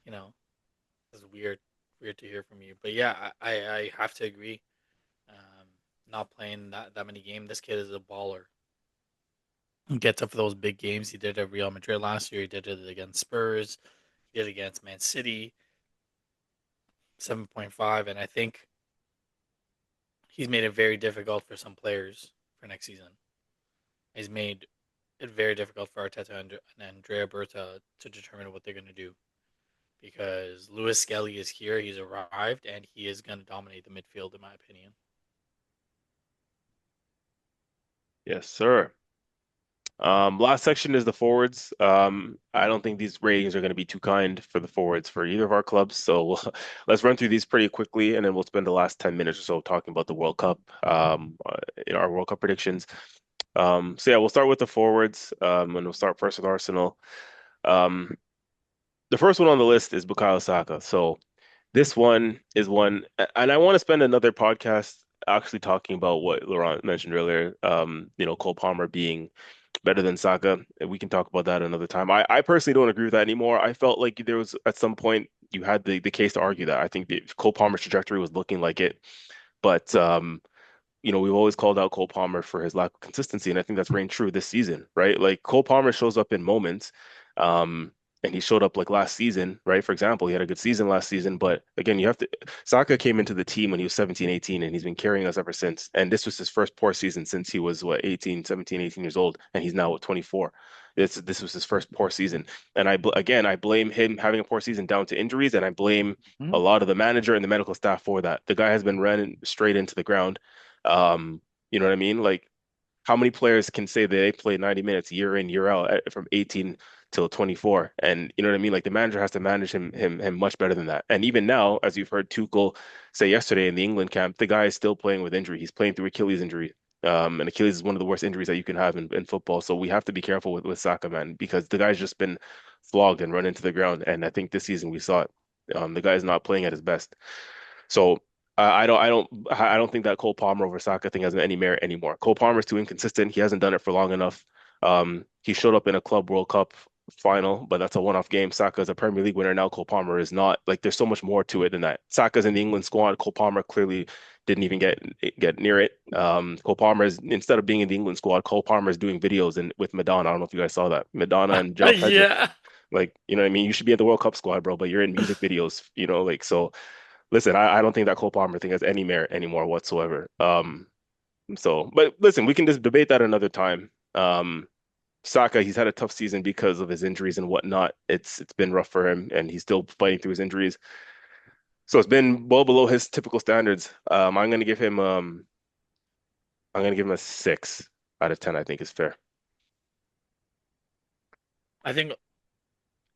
you know, this is weird to hear from you. But yeah, I have to agree. Um, Not playing that many games. This kid is a baller. He gets up for those big games. He did it at Real Madrid last year. He did it against Spurs. He did it against Man City. 7.5, and I think he's made it very difficult for some players for next season. He's made it very difficult for Arteta and Andrea Berta to determine what they're going to do because Lewis Skelly is here. He's arrived, and he is going to dominate the midfield, in my opinion. Yes, sir. Last section is the forwards. I don't think these ratings are going to be too kind for the forwards for either of our clubs. So let's run through these pretty quickly, and then we'll spend the last 10 minutes or so talking about the World Cup, in our World Cup predictions. So yeah, we'll start with the forwards, and we'll start first with Arsenal. Um, the first one on the list is Bukayo Saka. So this one is one, and I want to spend another podcast actually talking about what Laurent mentioned earlier. Cole Palmer being better than Saka. We can talk about that another time. I personally don't agree with that anymore. I felt like there was at some point you had the case to argue that. I think Cole Palmer's trajectory was looking like it, but we've always called out Cole Palmer for his lack of consistency, and I think that's reigned true this season, right? Like Cole Palmer shows up in moments, um, and he showed up like last season, right? For example, he had a good season last season, but again, Saka came into the team when he was 17, 18, and he's been carrying us ever since. And this was his first poor season since he was 17, 18 years old, and he's now 24. This was his first poor season, and again I blame him having a poor season down to injuries, and I blame a Mhm. lot of the manager and the medical staff for that. The guy has been running straight into the ground. um, you know what I mean? Like, how many players can say that they play 90 minutes year in, year out from 18 till 24? And you know what I mean? Like the manager has to manage him much better than that. And even now, as you've heard Tuchel say yesterday in the England camp, the guy is still playing with injury. He's playing through Achilles injury. And Achilles is one of the worst injuries that you can have in football. So we have to be careful with Saka, man, because the guy's just been flogged and run into the ground. And I think this season we saw it. The guy's not playing at his best. So I don't think that Cole Palmer over Saka thing has any merit anymore. Cole Palmer's too inconsistent. He hasn't done it for long enough. He showed up in a Club World Cup final, but that's a one-off game. Saka is a Premier League winner now. Cole Palmer is not. Like, there's so much more to it than that. Saka's in the England squad. Cole Palmer clearly didn't even get near it. Cole Palmer is, instead of being in the England squad, Cole Palmer is doing videos with Madonna. I don't know if you guys saw that. Madonna and João Pedro. Yeah. Like, you know what I mean? You should be at the World Cup squad, bro, but you're in music videos, like so. Listen, I don't think that Cole Palmer thing has any merit anymore whatsoever. But listen, we can just debate that another time. Saka, he's had a tough season because of his injuries and whatnot. It's been rough for him, and he's still fighting through his injuries. So it's been well below his typical standards. I'm gonna give him a 6 out of 10. I think is fair. I think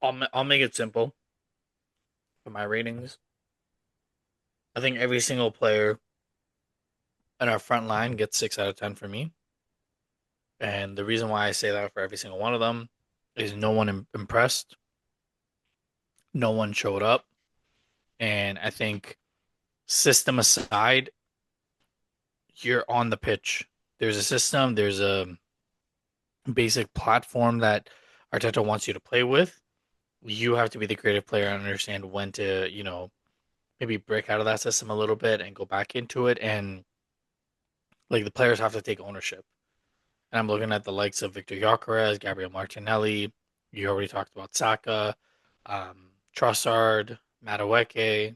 I'll make it simple for my ratings. I think every single player in our front line gets 6 out of 10 for me. And the reason why I say that for every single one of them is no one impressed, no one showed up, and I think system aside, you're on the pitch. There's a system, there's a basic platform that Arteta wants you to play with. You have to be the creative player and understand when to, maybe break out of that system a little bit and go back into it. And like the players have to take ownership. And I'm looking at the likes of Victor Gyökeres, Gabriel Martinelli. You already talked about Saka, Trossard, Madueke.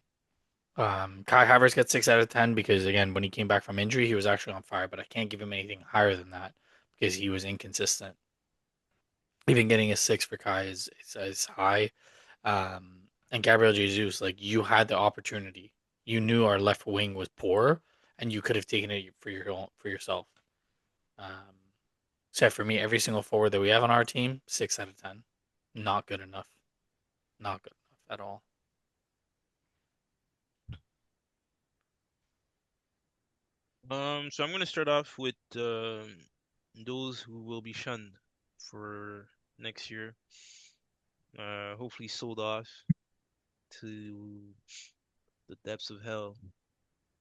Kai Havertz gets 6 out of 10 because again, when he came back from injury, he was actually on fire. But I can't give him anything higher than that because he was inconsistent. Even getting a 6 for Kai is high. And Gabriel Jesus, like you had the opportunity. You knew our left wing was poor, and you could have taken it for yourself. Um, so for me, every single forward that we have on our team, 6 out of 10. Not good enough. Not good enough at all. So I'm gonna start off with those who will be shunned for next year. Hopefully sold off to the depths of hell,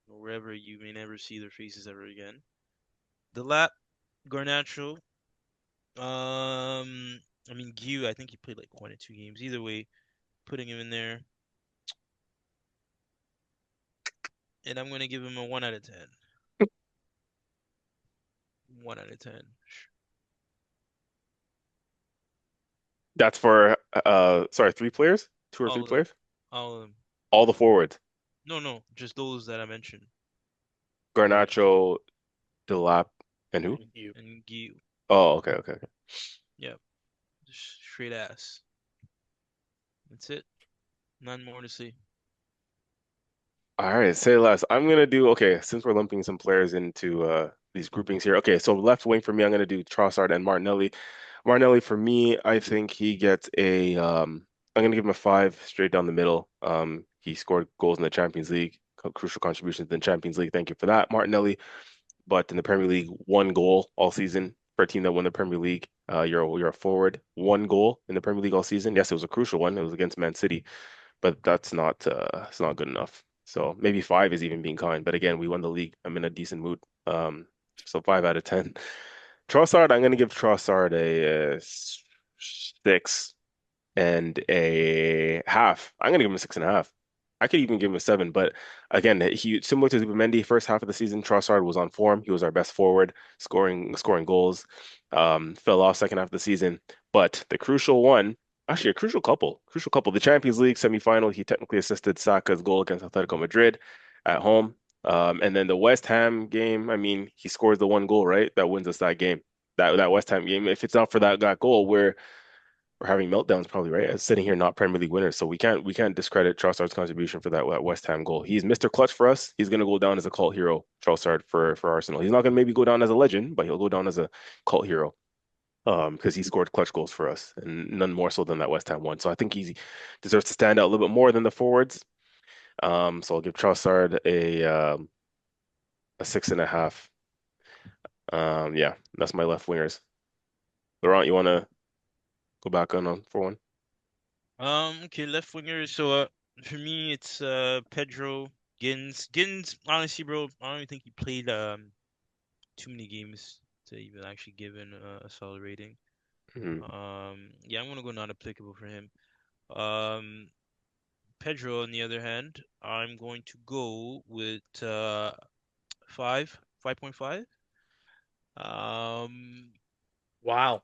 or wherever you may never see their faces ever again. The lap, Garnacho. I mean Gyu. I think he played like 1 or 2 games. Either way, putting him in there, and I'm gonna give him a 1 out of 10. 1 out of 10. That's for sorry, three players, two or three All of them. players, All of them. all the forwards. No, no, just those that I mentioned. Garnacho, Delap, and who? And you. And Gyu. Oh, okay, okay, okay. Yeah, just straight ass. That's it. None more to say. All right, say less. I'm gonna do okay, since we're lumping some players into these groupings here. Okay, so left wing for me, I'm gonna do Trossard and Martinelli. Martinelli for me, I think he gets a I'm gonna give him a five straight down the middle. He scored goals in the Champions League, crucial contributions in the Champions League. Thank you for that, Martinelli. But in the Premier League, one goal all season for a team that won the Premier League. You're a forward, one goal in the Premier League all season. Yes, it was a crucial one. It was against Man City, but that's not it's not good enough. So maybe five is even being kind. But again, we won the league. I'm in a decent mood. So 5 out of 10. Trossard, I'm gonna give Trossard a, six and a half. I'm gonna give him a 6.5. I could even give him a seven, but again, he similar to Zubimendi, first half of the season, Trossard was on form. He was our best forward, scoring goals. Fell off second half of the season, but the crucial one, actually a crucial couple. The Champions League semifinal, he technically assisted Saka's goal against Atletico Madrid at home. And then the West Ham game, I mean, he scores the one goal, right? That wins us that game. That West Ham game. If it's not for that goal, we're having meltdowns probably, right? As sitting here not Premier League winners. So we can't discredit Trossard's contribution for that West Ham goal. He's Mr. Clutch for us. He's gonna go down as a cult hero, Trossard for Arsenal. He's not gonna maybe go down as a legend, but he'll go down as a cult hero. Because he scored clutch goals for us, and none more so than that West Ham one. So I think he deserves to stand out a little bit more than the forwards. So I'll give Trossard a 6.5. Yeah, that's my left wingers. Laurent, you wanna go back on for one? Okay, left winger. So, for me, it's Pedro Gins. Gins, honestly, bro, I don't even think he played too many games to even actually give him a solid rating. Mhm. Yeah, I'm gonna go not applicable for him. Um, Pedro, on the other hand, I'm going to go with 5.5. Um, Wow.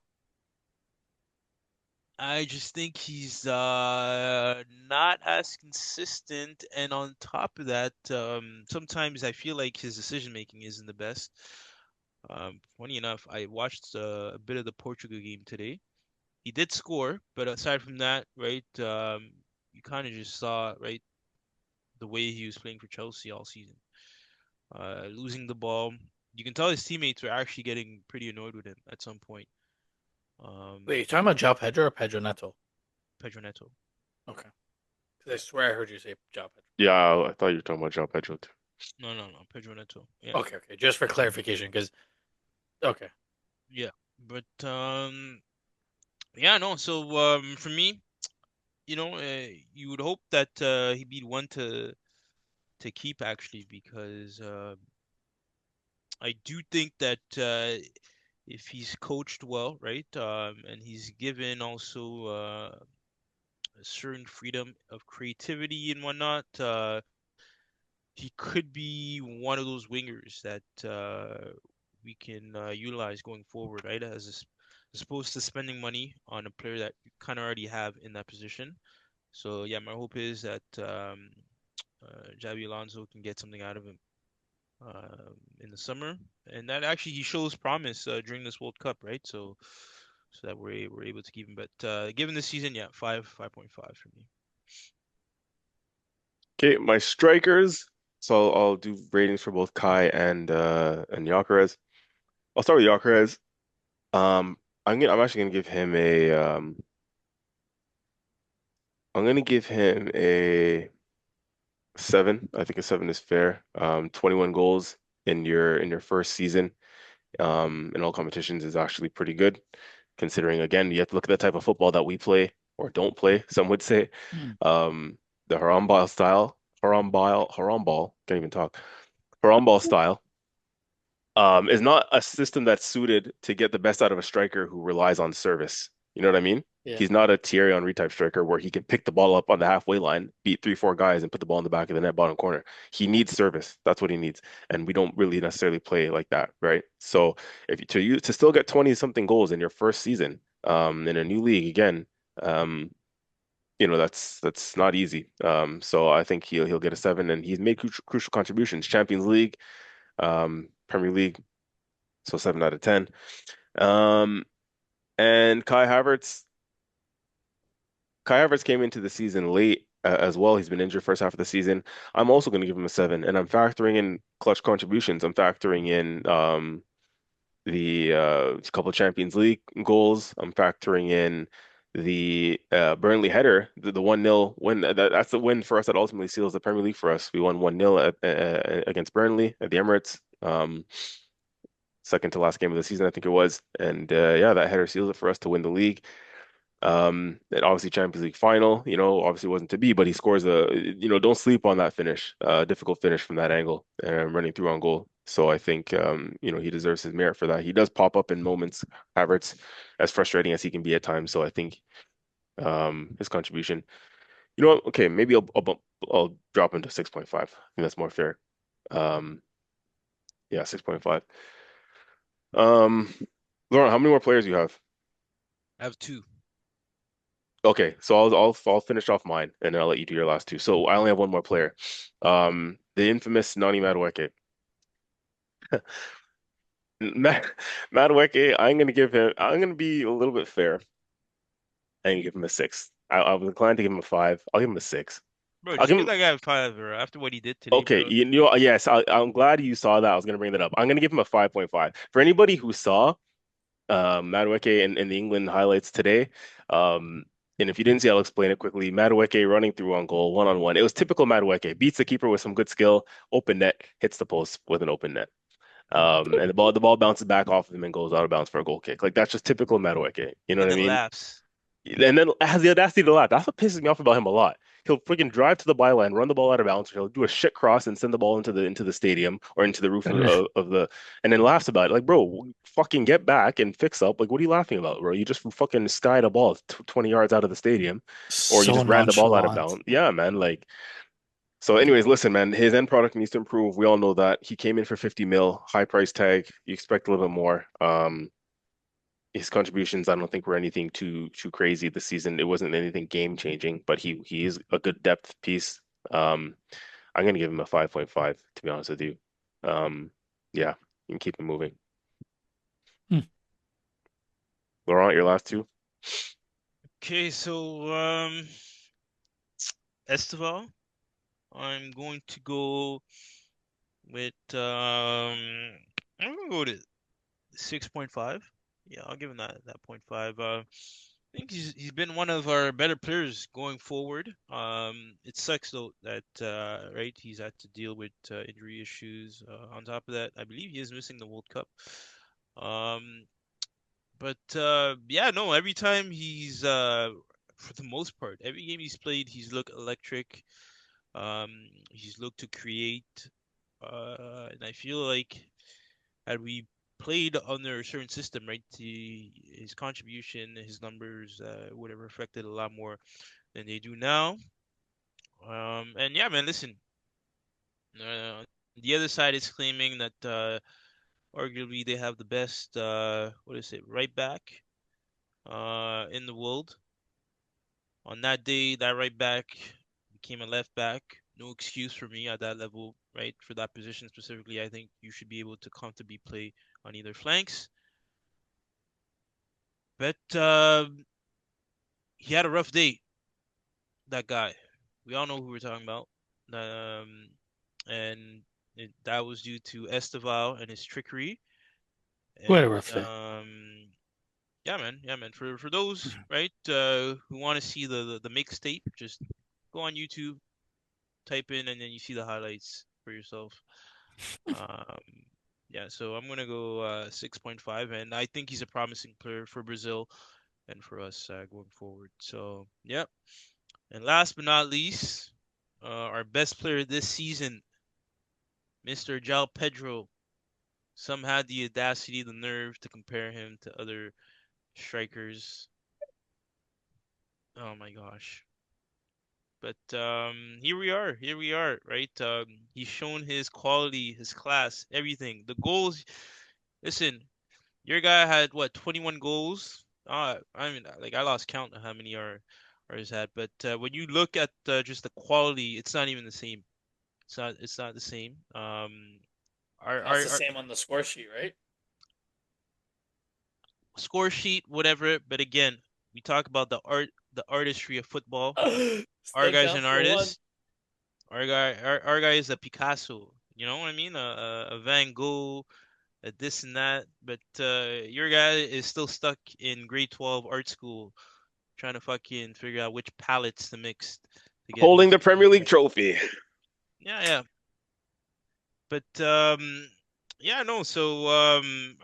I just think he's not as consistent, and on top of that, sometimes I feel like his decision making isn't the best. Funny enough, I watched a bit of the Portugal game today. He did score, but aside from that, right, you kind of just saw, right, the way he was playing for Chelsea all season. Losing the ball, you can tell his teammates were actually getting pretty annoyed with him at some point. Wait, Um, you talking about João Pedro or Pedro Neto? Pedro Neto. Okay. Because I swear I heard you say João Pedro. Yeah, I thought you were talking about João Pedro too. No, no, no, Pedro Neto. Yeah, Okay, okay. Just for clarification, because okay. yeah. But yeah, no. So for me, you would hope that he'd be one to keep actually because I do think that if he's coached well, right, and he's given also a certain freedom of creativity and whatnot, he could be one of those wingers that we can utilize going forward, right? As opposed to spending money on a player that you kind of already have in that position. So yeah, my hope is that Javi Alonso can get something out of him in the summer, and that actually he shows promise during this World Cup, right? So that we're able to keep him. But given this season, yeah, 5.5 for me. Okay, my strikers. So I'll do ratings for both Kai and Gyökeres. I'll start with Gyökeres. I'm actually gonna give him a I'm gonna give him a seven. I think a seven is fair. 21 goals in your first season in all competitions is actually pretty good, considering again you have to look at the type of football that we play or don't play. Some would say Hmm. the Harambal style, Harambal, can't even talk. Harambal style is not a system that's suited to get the best out of a striker who relies on service. You know what I mean? Yeah. He's not a Thierry Henry type striker where he can pick the ball up on the halfway line, beat three, four guys, and put the ball in the back of the net bottom corner. He needs service. That's what he needs. And we don't really necessarily play like that, right? So if you to still get 20 something goals in your first season, in a new league again, um, that's not easy. So I think he'll get a seven, and he's made crucial contributions. Champions League, Premier League, so 7 out of 10. Um, And Kai Havertz came into the season late as well. He's been injured first half of the season. I'm also going to give him a 7, and I'm factoring in clutch contributions. I'm factoring in the couple of Champions League goals. I'm factoring in the Burnley header, the 1-0 win. That's the win for us that ultimately seals the Premier League for us. We won 1-0 against Burnley at the Emirates. Second to last game of the season, I think it was. And yeah, that header seals it for us to win the league. And obviously Champions League final, obviously wasn't to be, but he scores don't sleep on that finish, difficult finish from that angle, running through on goal. So I think, he deserves his merit for that. He does pop up in moments, Havertz, as frustrating as he can be at times. So I think, his contribution, okay, maybe I'll drop him to 6.5. I think that's more fair. Um, yeah, 6.5. Um, Laurent, how many more players do you have? I have two. Okay, so I'll finish off mine and then I'll let you do your last two. So I only have one more player. The infamous Nani Madueke. Ma- Madueke, I'm gonna be a little bit fair and give him a 6. I was inclined to give him a 5. I'll give him a 6. Bro, I'll just give give him that guy a five, bro. After what he did today, okay, bro. yes, I'm glad you saw that. I was gonna bring that up. I'm gonna give him a 5.5. For anybody who saw Madueke in the England highlights today. Um, and if you didn't see, I'll explain it quickly. Madueke running through on goal, one on one. It was typical Madueke. Beats the keeper with some good skill, open net, hits the post with an open net. And the ball bounces back off of him and goes out of bounds for a goal kick. Like that's just typical Madueke. You know what And I then mean? laughs. And then has the audacity to laugh. That's what pisses me off about him a lot. He'll freaking drive to the byline, run the ball out of bounds, or he'll do a shit cross and send the ball into the stadium or into the roof of the, and then laughs about it. Like, bro, fucking get back and fix up. Like, what are you laughing about, bro? You just fucking skied a ball 20 yards out of the stadium, or you So just ran the ball out of nonchalant. bounds. Yeah, man. Like, so, anyways, listen, man. His end product needs to improve. We all know that. He came in for 50 mil, high price tag. You expect a little bit more. His contributions, I don't think were anything too crazy this season. It wasn't anything game changing, but he is a good depth piece. Um, I'm gonna give him a 5.5 to be honest with you. Um, yeah, you can keep him moving. Hmm. Laurent, your last two. Okay, so Esteval, I'm going to go with I'm gonna go to 6.5. Yeah, I'll give him that point five. I think he's been one of our better players going forward. It sucks though that right he's had to deal with injury issues. On top of that, I believe he is missing the World Cup. Um, but yeah, no, every time for the most part, every game he's played, he's looked electric. He's looked to create. And I feel like had we played under a certain system, right, his contribution, his numbers would have reflected a lot more than they do now. And yeah, man, listen, the other side is claiming that arguably they have the best, what is it, right back in the world. On that day, that right back became a left back. No excuse for me at that level, right? For that position specifically, I think you should be able to comfortably play on either flanks. But he had a rough day, that guy. We all know who we're talking about. Um, and that was due to Esteval and his trickery. Who had a And rough day? yeah, man. For those right who want to see the mixtape, just go on YouTube, type in, and then you see the highlights for yourself. Um, yeah, so I'm gonna go 6.5, and I think he's a promising player for Brazil and for us going forward. So yeah. And last but not least, our best player this season, Mr. Jao Pedro. Some had the audacity, the nerve to compare him to other strikers. Oh my gosh. But here we are, right? He's shown his quality, his class, everything. The goals, listen, your guy had what, 21 goals? I mean, like I lost count of how many are his had, but when you look at just the quality, it's not even the same. It's not the same. Our That's our, the our same on the score sheet, right? score sheet, whatever. But again, we talk about the artistry of football. Our Stand guy's down an for one. artist. Our guy is a Picasso. You know what I mean? A Van Gogh, a this and that. But your guy is still stuck in grade 12 art school, trying to fucking figure out which palettes to mix to get Holding his the Premier paint League right. trophy. Yeah, yeah. But yeah, no. So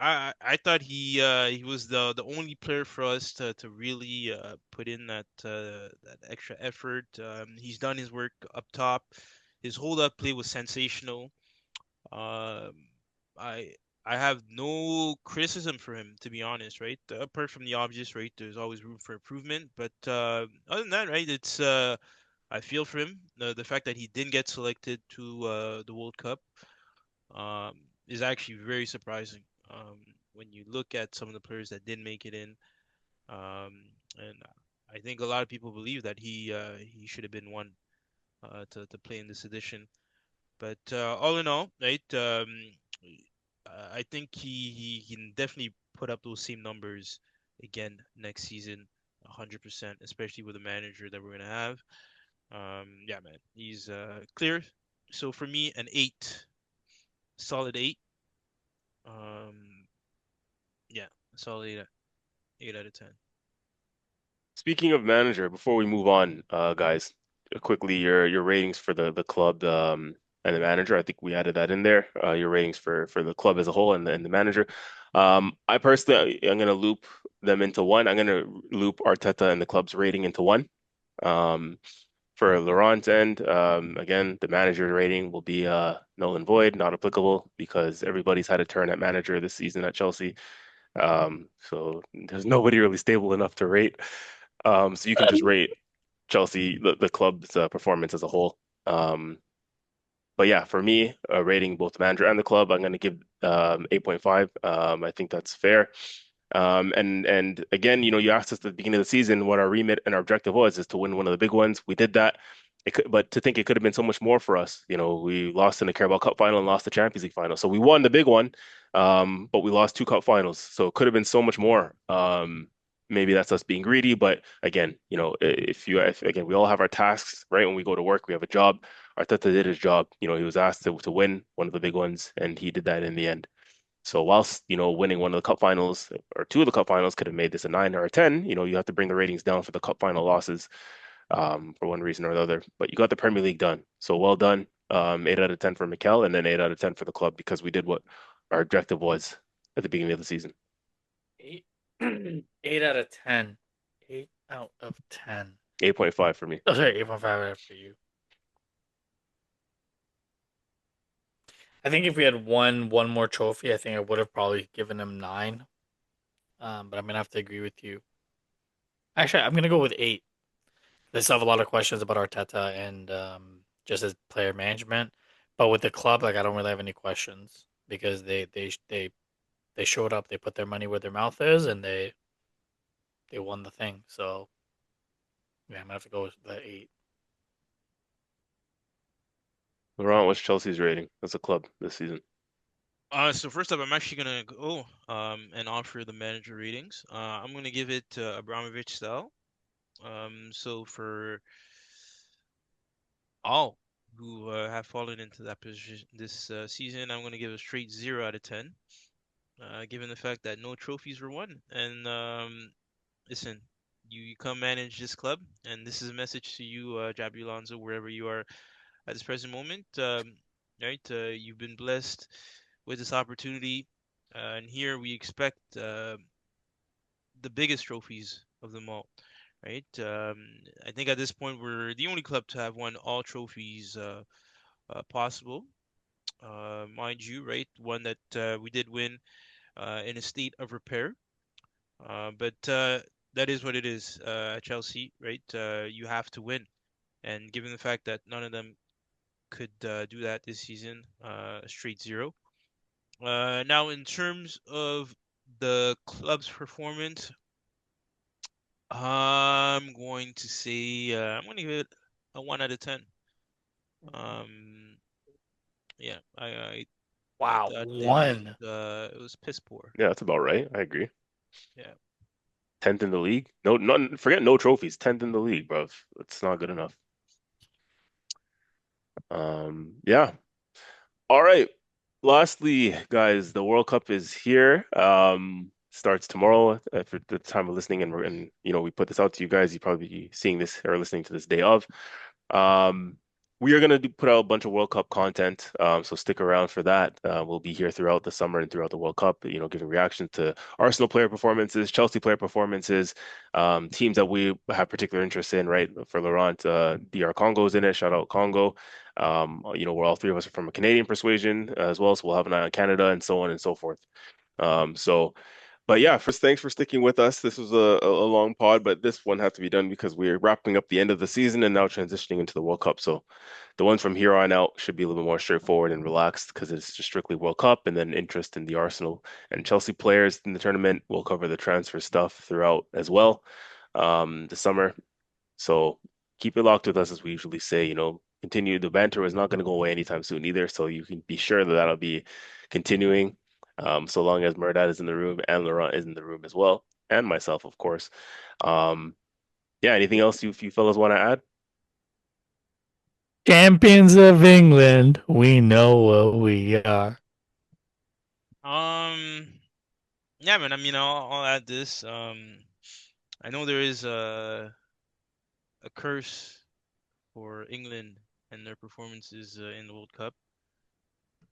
I thought he was the only player for us to really put in that extra effort. He's done his work up top. His hold up play was sensational. Um, I I have no criticism for him, to be honest, right? Apart from the obvious, right? There's always room for improvement. But other than that, right? It's I feel for him. The fact that he didn't get selected to the World Cup is actually very surprising. When you look at some of the players that didn't make it in, and I think a lot of people believe that he should have been one to play in this edition. But all in all, right, I think he can definitely put up those same numbers again next season, 100%, especially with the manager that we're gonna have. Yeah, man, he's clear. So for me, an eight, solid eight. Um, yeah, solid eight out of 10. Speaking of manager, before we move on, guys, quickly your ratings for the club and the manager. I think we added that in there. Your ratings for the club as a whole and the manager. I personally, I'm gonna loop them into one. I'm gonna loop Arteta and the club's rating into one. Um, for Laurent's end, again, the manager rating will be null and void, not applicable because everybody's had a turn at manager this season at Chelsea. So there's nobody really stable enough to rate. So you can just rate Chelsea, the club's performance as a whole. Um, but yeah, for me, rating both the manager and the club, I'm going to give 8.5. I think that's fair. And again, you asked us at the beginning of the season what our remit and our objective was, is to win one of the big ones. We did that. But to think it could have been so much more for us. We lost in the Carabao Cup final and lost the Champions League final. So we won the big one, but we lost two cup finals. So it could have been so much more. Maybe that's us being greedy, but again, if again, we all have our tasks, right? When we go to work, we have a job. Arteta did his job. He was asked to win one of the big ones, and he did that in the end. So whilst, winning one of the cup finals or two of the cup finals could have made this a 9 or a 10, you have to bring the ratings down for the cup final losses, for one reason or another. But you got the Premier League done. So well done. 8 out of 10 for Mikel, and then 8 out of 10 for the club because we did what our objective was at the beginning of the season. Eight, 8 out of 10. 8 out of 10. 8.5 for me. Oh, sorry, 8.5 for you. I think if we had won one more trophy, I think I would have probably given him 9. But I'm gonna have to agree with you. Actually, I'm gonna go with 8. I still have a lot of questions about Arteta and just his player management. But with the club, like I don't really have any questions because they showed up, they put their money where their mouth is, and they won the thing. So yeah, I'm gonna have to go with the 8. Laurent, what's Chelsea's rating as a club this season? So first up, I'm actually gonna go and offer the manager ratings. I'm gonna give it Abramovich style. So for all who have fallen into that position this season, I'm gonna give a straight 0 out of 10. Given the fact that no trophies were won, and listen, you come manage this club, and this is a message to you, Jabi Alonso, wherever you are at this present moment. Right, you've been blessed with this opportunity, and here we expect the biggest trophies of them all. Right, I think at this point we're the only club to have won all trophies possible. Mind you, right, one that we did win in a state of repair. But that is what it is at Chelsea, right? You have to win. And given the fact that none of them could do that this season, straight zero. Now, in terms of the club's performance, I'm going to give it a 1 out of 10. Um, yeah, I Wow, thought one. it was piss poor. Yeah, that's about right. I agree. Yeah. 10th in the league. No, not forget no trophies. 10th in the league, bro. It's not good enough. Yeah. All right. Lastly, guys, the World Cup is here. Starts tomorrow for the time of listening, and we put this out to you guys. You probably be seeing this or listening to this day of. Um, we are gonna put out a bunch of World Cup content, so stick around for that. We'll be here throughout the summer and throughout the World Cup, giving reactions to Arsenal player performances, Chelsea player performances, teams that we have particular interest in, right? For Laurent, DR Congo's in it. Shout out Congo. We're all three of us are from a Canadian persuasion as well, so we'll have an eye on Canada and so on and so forth. So but yeah, first, thanks for sticking with us. This was a long pod, but this one had to be done because we're wrapping up the end of the season and now transitioning into the World Cup. So the ones from here on out should be a little more straightforward and relaxed because it's just strictly World Cup and then interest in the Arsenal and Chelsea players in the tournament. We'll cover the transfer stuff throughout as well, the summer. So keep it locked with us, as we usually say. Continue. The banter is not going to go away anytime soon either. So you can be sure that that'll be continuing, so long as Murdad is in the room and Laurent is in the room as well, and myself, of course. Um, yeah. Anything else you fellas want to add? Champions of England, we know what we are. Um, yeah, man. I mean, I'll add this. I know there is a curse for England and their performances in the World Cup.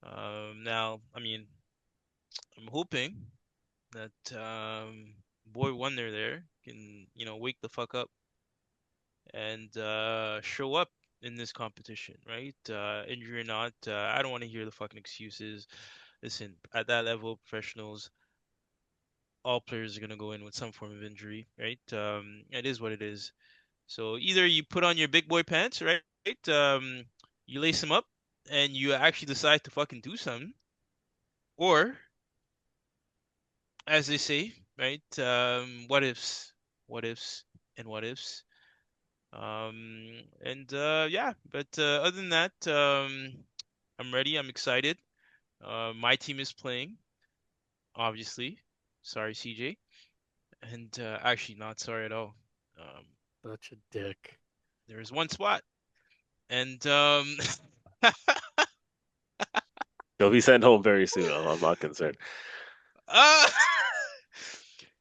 Now, I mean, I'm hoping that boy wonder there can, wake the fuck up and show up in this competition, right? Injury or not, I don't want to hear the fucking excuses. Listen, at that level of professionals, all players are gonna go in with some form of injury, right? It is what it is. So either you put on your big boy pants, right? You lace them up and you actually decide to fucking do something, or as they say, right? What ifs, what ifs, and what ifs. And yeah, but other than that, I'm ready. I'm excited. My team is playing, obviously. Sorry, CJ. And actually, not sorry at all. Um, Such a dick. there's one spot, and He'll be sent home very soon. I'm not concerned. uh,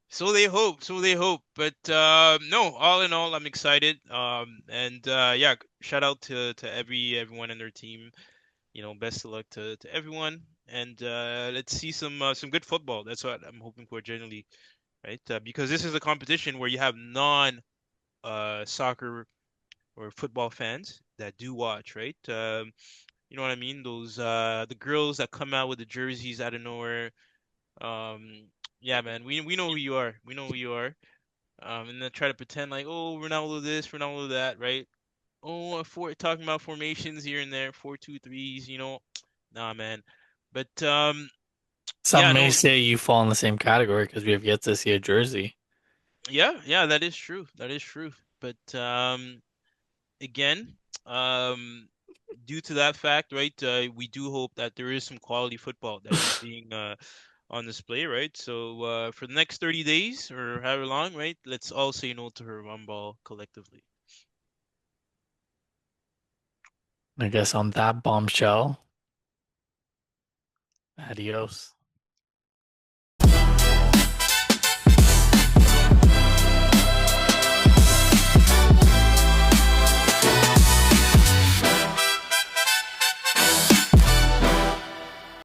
so they hope, so they hope. But no, all in all, I'm excited. And yeah, shout out to everyone in their team. Best of luck to everyone, and let's see some good football. That's what I'm hoping for generally, right? Because this is a competition where you have non soccer or football fans that do watch, right? You know what I mean? Those the girls that come out with the jerseys out of nowhere. Um, yeah, man, we know who you are. We know who you are. And then try to pretend like, oh, Ronaldo this, Ronaldo that, right? Oh, talking about formations here and there, 4-2-3s, Nah, man. But yeah, Some may no, say you fall in the same category because we have yet to see a jersey. yeah, yeah, that is true. That is true. But again, um, due to that fact, right, we do hope that there is some quality football that is being on display, right? So for the next 30 days or however long, right, let's all say no to her one ball collectively. I guess on that bombshell, adios.